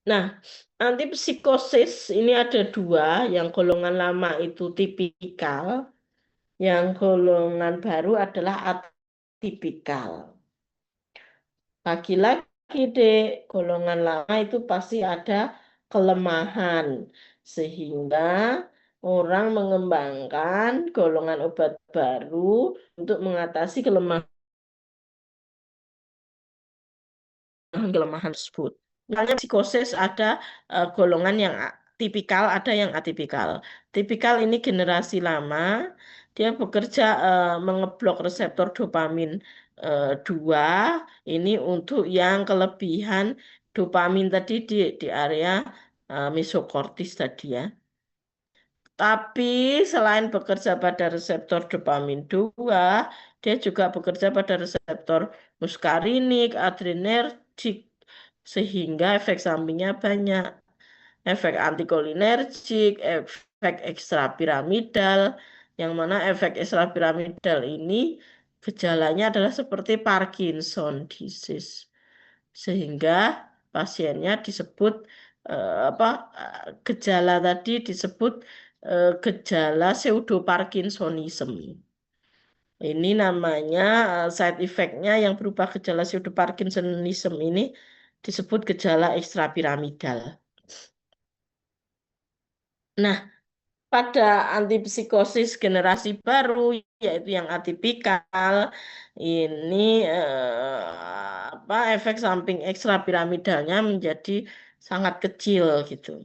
Nah, antipsikosis ini ada dua, yang golongan lama itu tipikal, yang golongan baru adalah atipikal. Lagi-lagi deh, golongan lama itu pasti ada kelemahan. Sehingga orang mengembangkan golongan obat baru untuk mengatasi kelemahan-kelemahan tersebut. Misalnya psikosis ada golongan yang tipikal, ada yang atipikal. Tipikal ini generasi lama, dia bekerja mengeblok reseptor dopamin 2, ini untuk yang kelebihan dopamin tadi di area mesokortis tadi ya. Tapi selain bekerja pada reseptor dopamin 2, dia juga bekerja pada reseptor muskarinik, adrenergik, sehingga efek sampingnya banyak. Efek antikolinergik, efek ekstrapiramidal, yang mana efek ekstrapiramidal ini gejalanya adalah seperti Parkinson disease. Sehingga pasiennya disebut apa gejala tadi disebut gejala pseudoparkinsonism. Ini namanya side effect-nya yang berupa gejala pseudoparkinsonism ini disebut gejala ekstrapiramidal. Nah, pada antipsikosis generasi baru, yaitu yang atipikal, ini efek samping ekstrapiramidalnya menjadi sangat kecil gitu,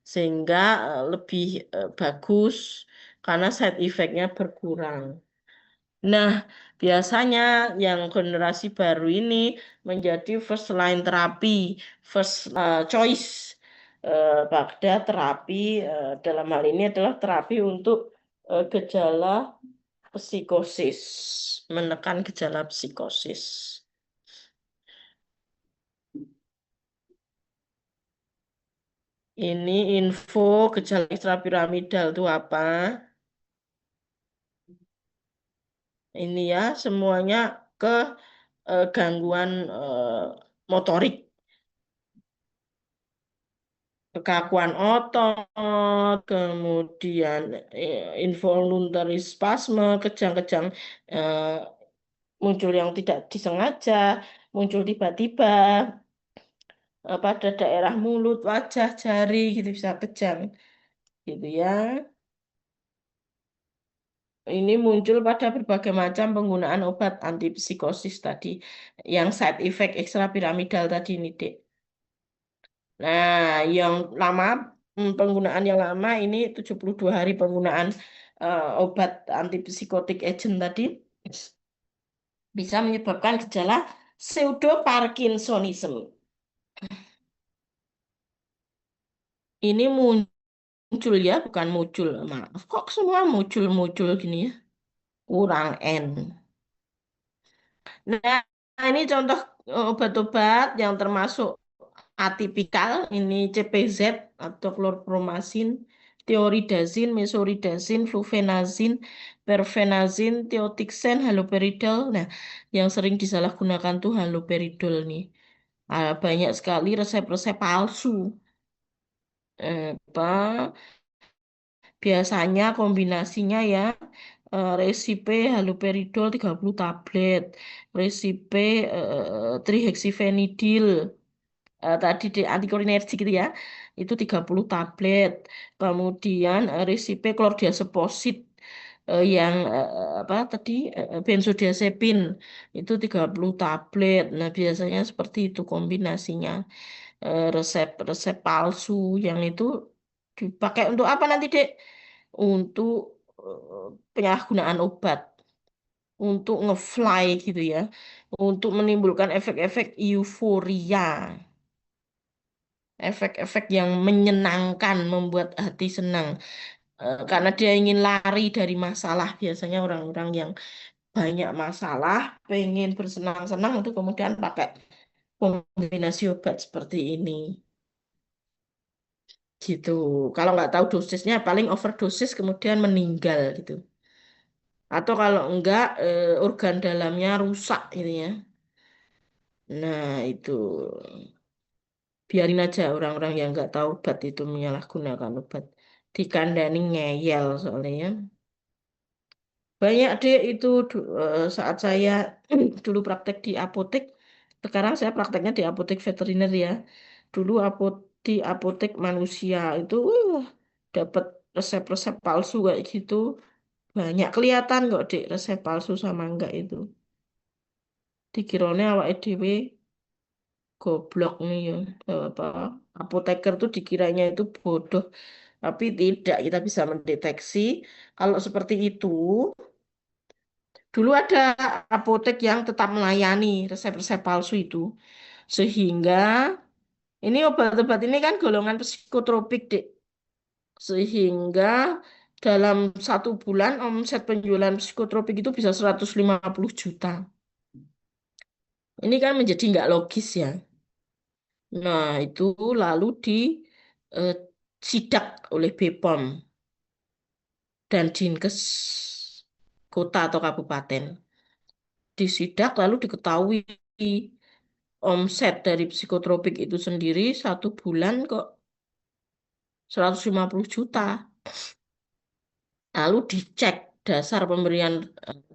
sehingga lebih bagus karena side effect-nya berkurang. Nah, biasanya yang generasi baru ini menjadi first line terapi, first choice pada terapi dalam hal ini adalah terapi untuk gejala psikosis, menekan gejala psikosis. Ini info gejala ekstrapiramidal itu apa? Ini ya semuanya ke gangguan motorik, kekakuan otot, kemudian involuntary spasme, kejang-kejang eh, muncul yang tidak disengaja, muncul tiba-tiba pada daerah mulut, wajah, jari gitu bisa kejang gitu ya. Ini muncul pada berbagai macam penggunaan obat antipsikosis tadi, yang side effect ekstrapiramidal tadi ini, Dek. Nah, yang lama, penggunaan yang lama ini 72 hari penggunaan obat antipsikotik agent tadi bisa menyebabkan gejala pseudoparkinsonism. Ini muncul ya, bukan muncul. Maaf, kok semua muncul-muncul gini ya? Kurang N. Nah, ini contoh obat-obat yang termasuk atipikal. Ini CPZ atau klorpromazin, thioridazin, mesoridazin, flufenazin, perfenazin, thiotixen, haloperidol. Nah, yang sering disalahgunakan tuh haloperidol nih. Banyak sekali resep-resep palsu. Apa biasanya kombinasinya ya resipe haloperidol 30 tablet, resipe trihexyphenidyl tadi di antikolinergik gitu ya. Itu 30 tablet. Kemudian resipe klordiazeposid yang apa tadi benzodiazepin itu 30 tablet. Nah, biasanya seperti itu kombinasinya resep-resep palsu yang itu dipakai untuk apa nanti, Dek? Untuk penyalahgunaan obat, untuk ngefly gitu ya, untuk menimbulkan efek-efek euforia, efek-efek yang menyenangkan, membuat hati senang. Karena dia ingin lari dari masalah, biasanya orang-orang yang banyak masalah, pengen bersenang-senang itu kemudian pakai kombinasi obat seperti ini. Gitu. Kalau nggak tahu dosisnya, paling overdosis kemudian meninggal gitu. Atau kalau enggak, organ dalamnya rusak gitu ya. Nah, itu biarin aja orang-orang yang nggak tahu obat itu menyalahgunakan obat. Dikandani ngeyel soalnya ya. Banyak deh itu saat saya dulu praktek di apotek. Sekarang saya prakteknya di apotek veteriner ya. Dulu di apotek manusia itu dapat resep-resep palsu kayak gitu. Banyak kelihatan kok dek resep palsu sama enggak itu. Dikirone awake dhewe goblok nih ya. Apa apoteker tuh dikiranya itu bodoh, tapi tidak, kita bisa mendeteksi kalau seperti itu. Dulu ada apotek yang tetap melayani resep-resep palsu itu, sehingga ini obat-obat ini kan golongan psikotropik, Dek. Sehingga dalam 1 bulan omset penjualan psikotropik itu bisa 150 juta. Ini kan menjadi nggak logis ya. Nah, itu lalu di eh, sidak oleh BPOM dan Dinkes kota atau kabupaten. Disidak lalu diketahui omset dari psikotropik itu sendiri 1 bulan kok 150 juta. Lalu dicek dasar pemberian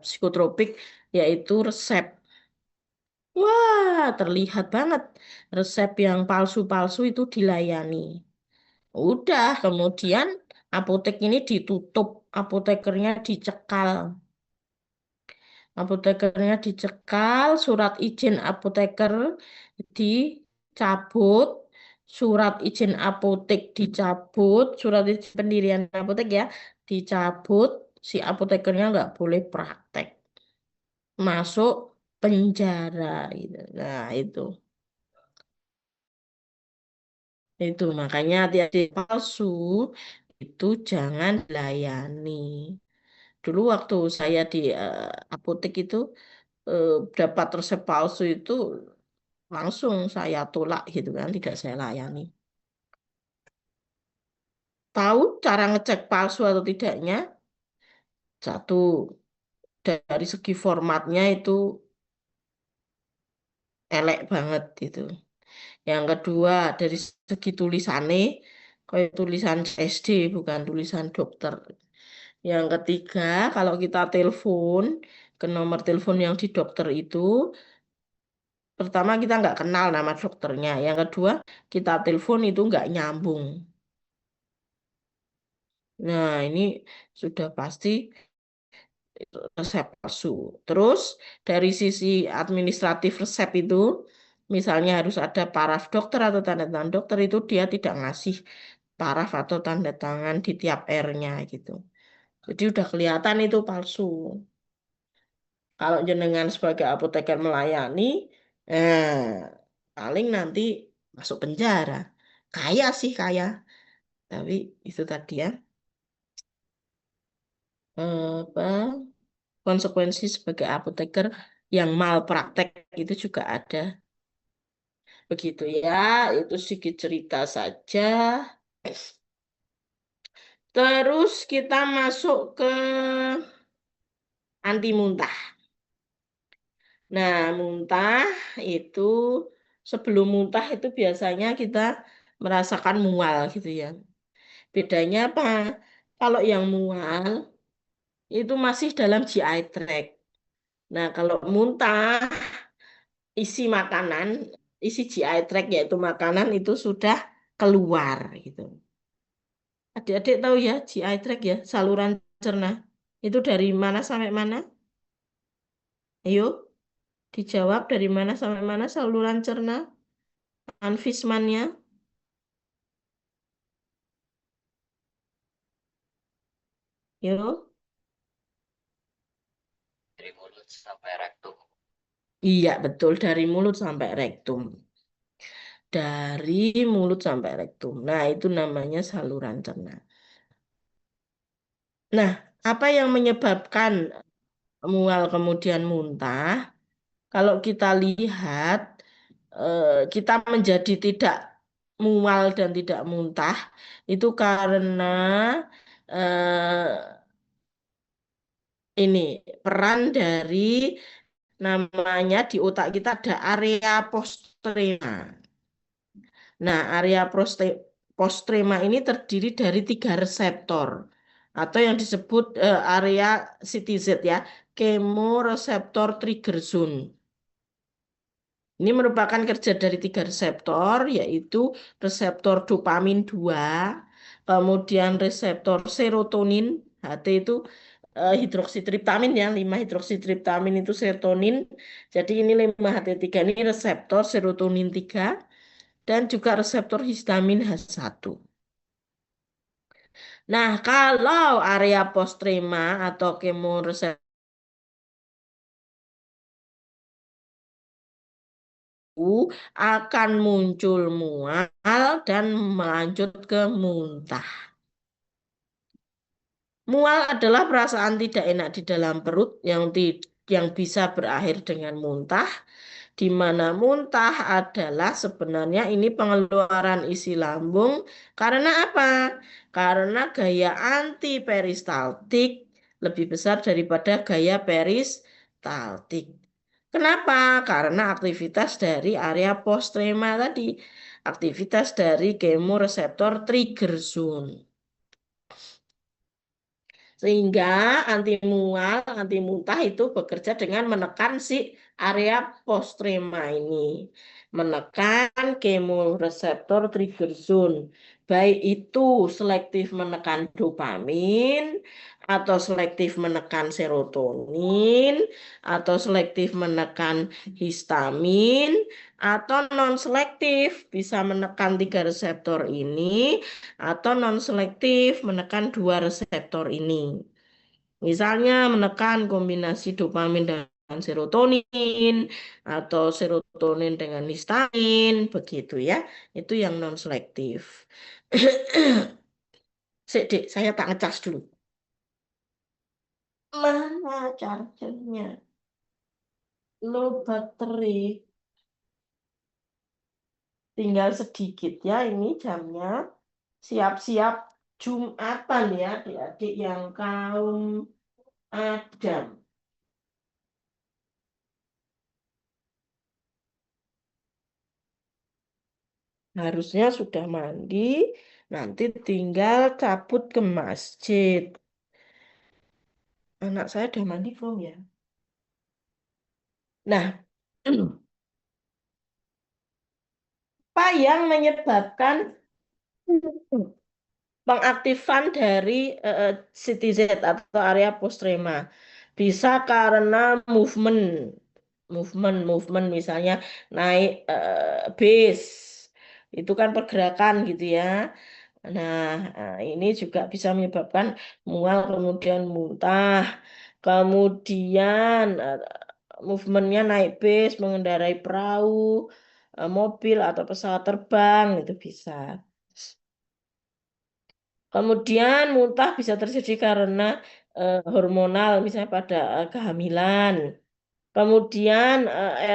psikotropik yaitu resep. Wah, terlihat banget resep yang palsu-palsu itu dilayani. Udah, kemudian apotek ini ditutup, apotekernya dicekal. Apotekernya dicekal, surat izin apoteker dicabut, surat izin apotek dicabut, surat izin pendirian apotek ya dicabut, si apotekernya nggak boleh praktek, masuk penjara gitu. Nah, itu makanya hati-hati palsu itu jangan dilayani. Dulu waktu saya di apotek itu eh, dapat resep palsu itu langsung saya tolak gitu kan, tidak saya layani. Tahu cara ngecek palsu atau tidaknya? Satu, dari segi formatnya itu elek banget gitu. Yang kedua, dari segi tulisannya, kayak tulisan SD bukan tulisan dokter. Yang ketiga, kalau kita telepon ke nomor telepon yang di dokter itu, pertama kita nggak kenal nama dokternya. Yang kedua, kita telepon itu nggak nyambung. Nah, ini sudah pasti resep palsu. Terus dari sisi administratif resep itu, misalnya harus ada paraf dokter atau tanda tangan dokter itu dia tidak ngasih paraf atau tanda tangan di tiap R-nya gitu. Jadi udah kelihatan itu palsu. Kalau jenengan sebagai apoteker melayani, eh, paling nanti masuk penjara. Kaya sih kaya, tapi itu tadi ya, apa konsekuensi sebagai apoteker yang malpraktek itu juga ada. Begitu ya, itu sedikit cerita saja. Terus kita masuk ke anti muntah. Nah, muntah itu sebelum muntah itu biasanya kita merasakan mual gitu ya. Bedanya apa? Kalau yang mual itu masih dalam GI tract. Nah, kalau muntah isi makanan, isi GI tract yaitu makanan itu sudah keluar gitu. Adik-adik tahu ya GI tract ya, saluran cerna. Itu dari mana sampai mana? Ayo, dijawab dari mana sampai mana saluran cerna? Anfismannya. Yo. Dari mulut sampai rektum. Iya, betul dari mulut sampai rektum. Dari mulut sampai rektum. Nah, itu namanya saluran cerna. Nah, apa yang menyebabkan mual kemudian muntah? Kalau kita lihat, kita menjadi tidak mual dan tidak muntah itu karena eh, ini peran dari namanya di otak kita ada area postrema. Nah, area postrema ini terdiri dari 3 reseptor atau yang disebut area CTZ ya, chemoreceptor trigger zone. Ini merupakan kerja dari 3 reseptor, yaitu reseptor dopamin 2, kemudian reseptor serotonin, HT itu, hidroksitriptamin ya, 5 hidroksitriptamin itu serotonin. Jadi ini 5-HT3 ini reseptor serotonin 3 dan juga reseptor histamin H1. Nah, kalau area postrema atau kemoreseptor akan muncul mual dan melanjut ke muntah. Mual adalah perasaan tidak enak di dalam perut yang bisa berakhir dengan muntah, di mana muntah adalah sebenarnya ini pengeluaran isi lambung karena apa? Karena gaya antiperistaltik lebih besar daripada gaya peristaltik. Kenapa? Karena aktivitas dari area postrema tadi, aktivitas dari kemoreseptor trigger zone. Sehingga anti mual, anti muntah itu bekerja dengan menekan si area postrema ini. Menekan kemoreseptor trigger zone. Baik itu selektif menekan dopamin, atau selektif menekan serotonin, atau selektif menekan histamin, atau non-selektif bisa menekan 3 reseptor ini, atau non-selektif menekan 2 reseptor ini. Misalnya menekan kombinasi dopamin dan serotonin atau serotonin dengan histamin, begitu ya. Itu yang non-selektif. Sik, Dek, saya tak ngecas dulu. Mana chargernya? Low battery. Tinggal sedikit ya ini jamnya. Siap-siap Jumatan ya adik-adik yang kaum Adam. Harusnya sudah mandi, nanti tinggal cabut ke masjid. Anak saya udah mandi belum ya? Nah, apa yang menyebabkan pengaktifan dari CTZ atau area postrema? Bisa karena movement, movement misalnya naik base, itu kan pergerakan gitu ya. Nah, ini juga bisa menyebabkan mual kemudian muntah. Kemudian movementnya naik bis, mengendarai perahu, mobil atau pesawat terbang itu bisa. Kemudian muntah bisa terjadi karena hormonal, misalnya pada kehamilan. Kemudian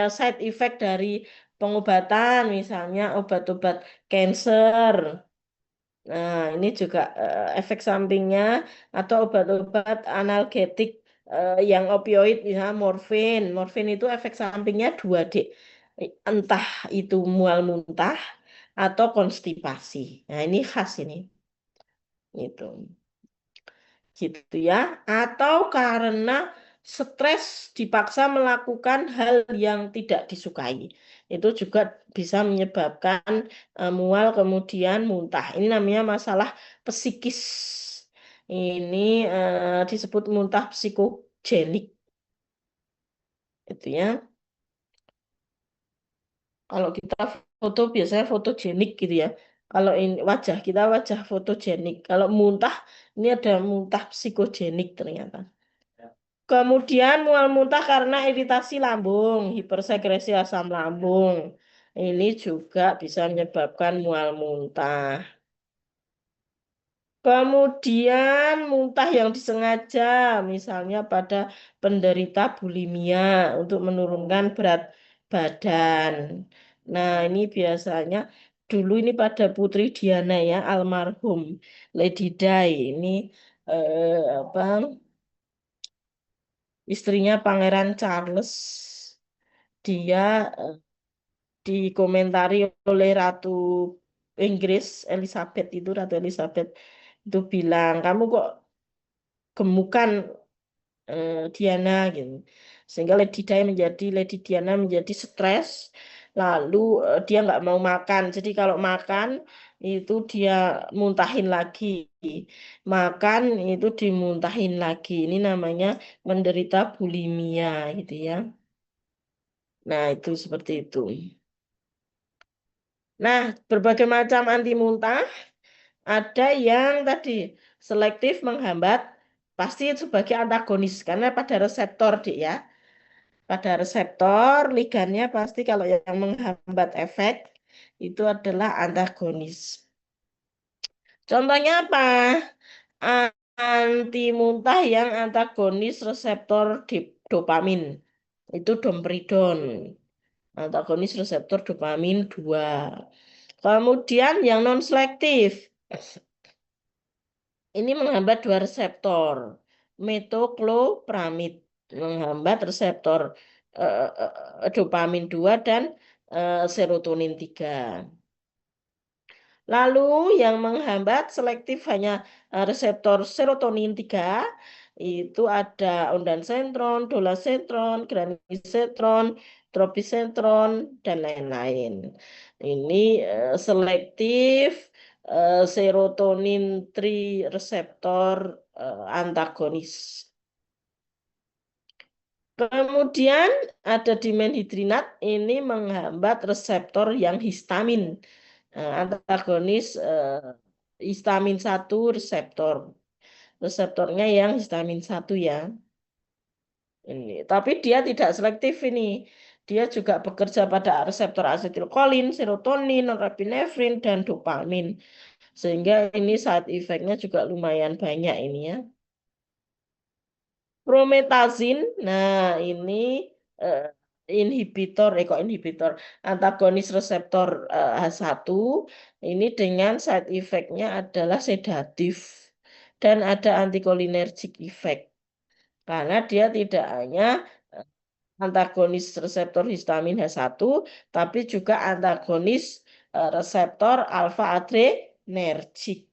side effect dari pengobatan, misalnya obat-obat cancer. Nah, ini juga efek sampingnya atau obat-obat analgetik yang opioid misalnya morfin. Morfin itu efek sampingnya 2D. Entah itu mual muntah atau konstipasi. Nah, ini khas ini. Itu. Gitu ya. Atau karena stres dipaksa melakukan hal yang tidak disukai. Itu juga bisa menyebabkan mual kemudian muntah. Ini namanya masalah psikis. Ini disebut muntah psikogenik. Itu ya. Kalau kita foto biasanya fotogenik gitu ya. Kalau ini wajah kita wajah fotogenik. Kalau muntah ini ada muntah psikogenik ternyata. Kemudian mual muntah karena iritasi lambung, hipersekresi asam lambung. Ini juga bisa menyebabkan mual muntah. Kemudian muntah yang disengaja, misalnya pada penderita bulimia untuk menurunkan berat badan. Nah, ini biasanya dulu ini pada Putri Diana ya, almarhum Lady Di. Ini apa? Istrinya Pangeran Charles. Dia dikomentari oleh Ratu Inggris Elizabeth itu, Ratu Elizabeth itu bilang, kamu kok gemukan Diana gitu. Sehingga Lady Diana menjadi stres, lalu dia nggak mau makan. Jadi kalau makan itu dia muntahin lagi. Makan itu dimuntahin lagi. Ini namanya menderita bulimia gitu ya. Nah, itu seperti itu. Nah, berbagai macam anti muntah ada yang tadi selektif menghambat pasti sebagai antagonis karena pada reseptor dia ya. Pada reseptor ligannya pasti kalau yang menghambat efek itu adalah antagonis. Contohnya apa? Anti muntah yang antagonis reseptor dopamin. Itu domperidon. Antagonis reseptor dopamin 2. Kemudian yang non selektif. Ini menghambat dua reseptor. Metoclopramid menghambat reseptor dopamin 2 dan serotonin 3. Lalu yang menghambat selektif hanya reseptor serotonin 3 itu ada ondansetron, dolasetron, granisetron, tropisetron, dan lain-lain. Ini selektif serotonin 3 reseptor antagonis. Kemudian ada dimenhidrinat, ini menghambat reseptor yang histamin. Antagonis histamin 1 reseptor. Reseptornya yang histamin 1 ya. Ini. Tapi dia tidak selektif ini. Dia juga bekerja pada reseptor asetilkolin, serotonin, norepinefrin, dan dopamin. Sehingga ini side effect-nya juga lumayan banyak ini ya. Prometazin, nah ini eh, inhibitor, kok inhibitor, antagonis reseptor H1, ini dengan side effect-nya adalah sedatif dan ada antikolinergic effect. Karena dia tidak hanya eh, antagonis reseptor histamin H1, tapi juga antagonis reseptor alfa adrenergic.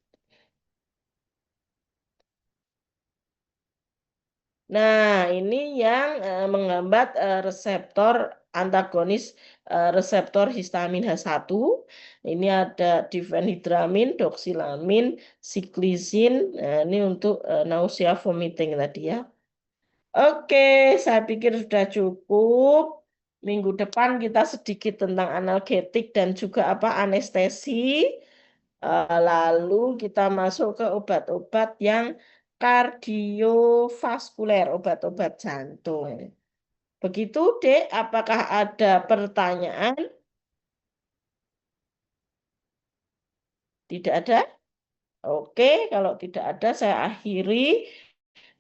Nah, ini yang menghambat reseptor antagonis reseptor histamin H1. Ini ada difenhidramin, doxilamin, siklisin. Nah, ini untuk nausea vomiting tadi ya. Oke, saya pikir sudah cukup. Minggu depan kita sedikit tentang analgetik dan juga apa anestesi. Lalu kita masuk ke obat-obat yang kardiovaskuler, obat-obat jantung. Begitu, Dek. Apakah ada pertanyaan? Tidak ada? Oke, kalau tidak ada saya akhiri.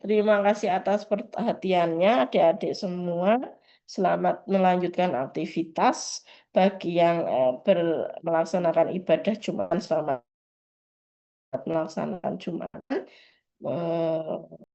Terima kasih atas perhatiannya, adik-adik semua. Selamat melanjutkan aktivitas. Bagi yang melaksanakan ibadah Jumat, selamat melaksanakan Jumat. Eh,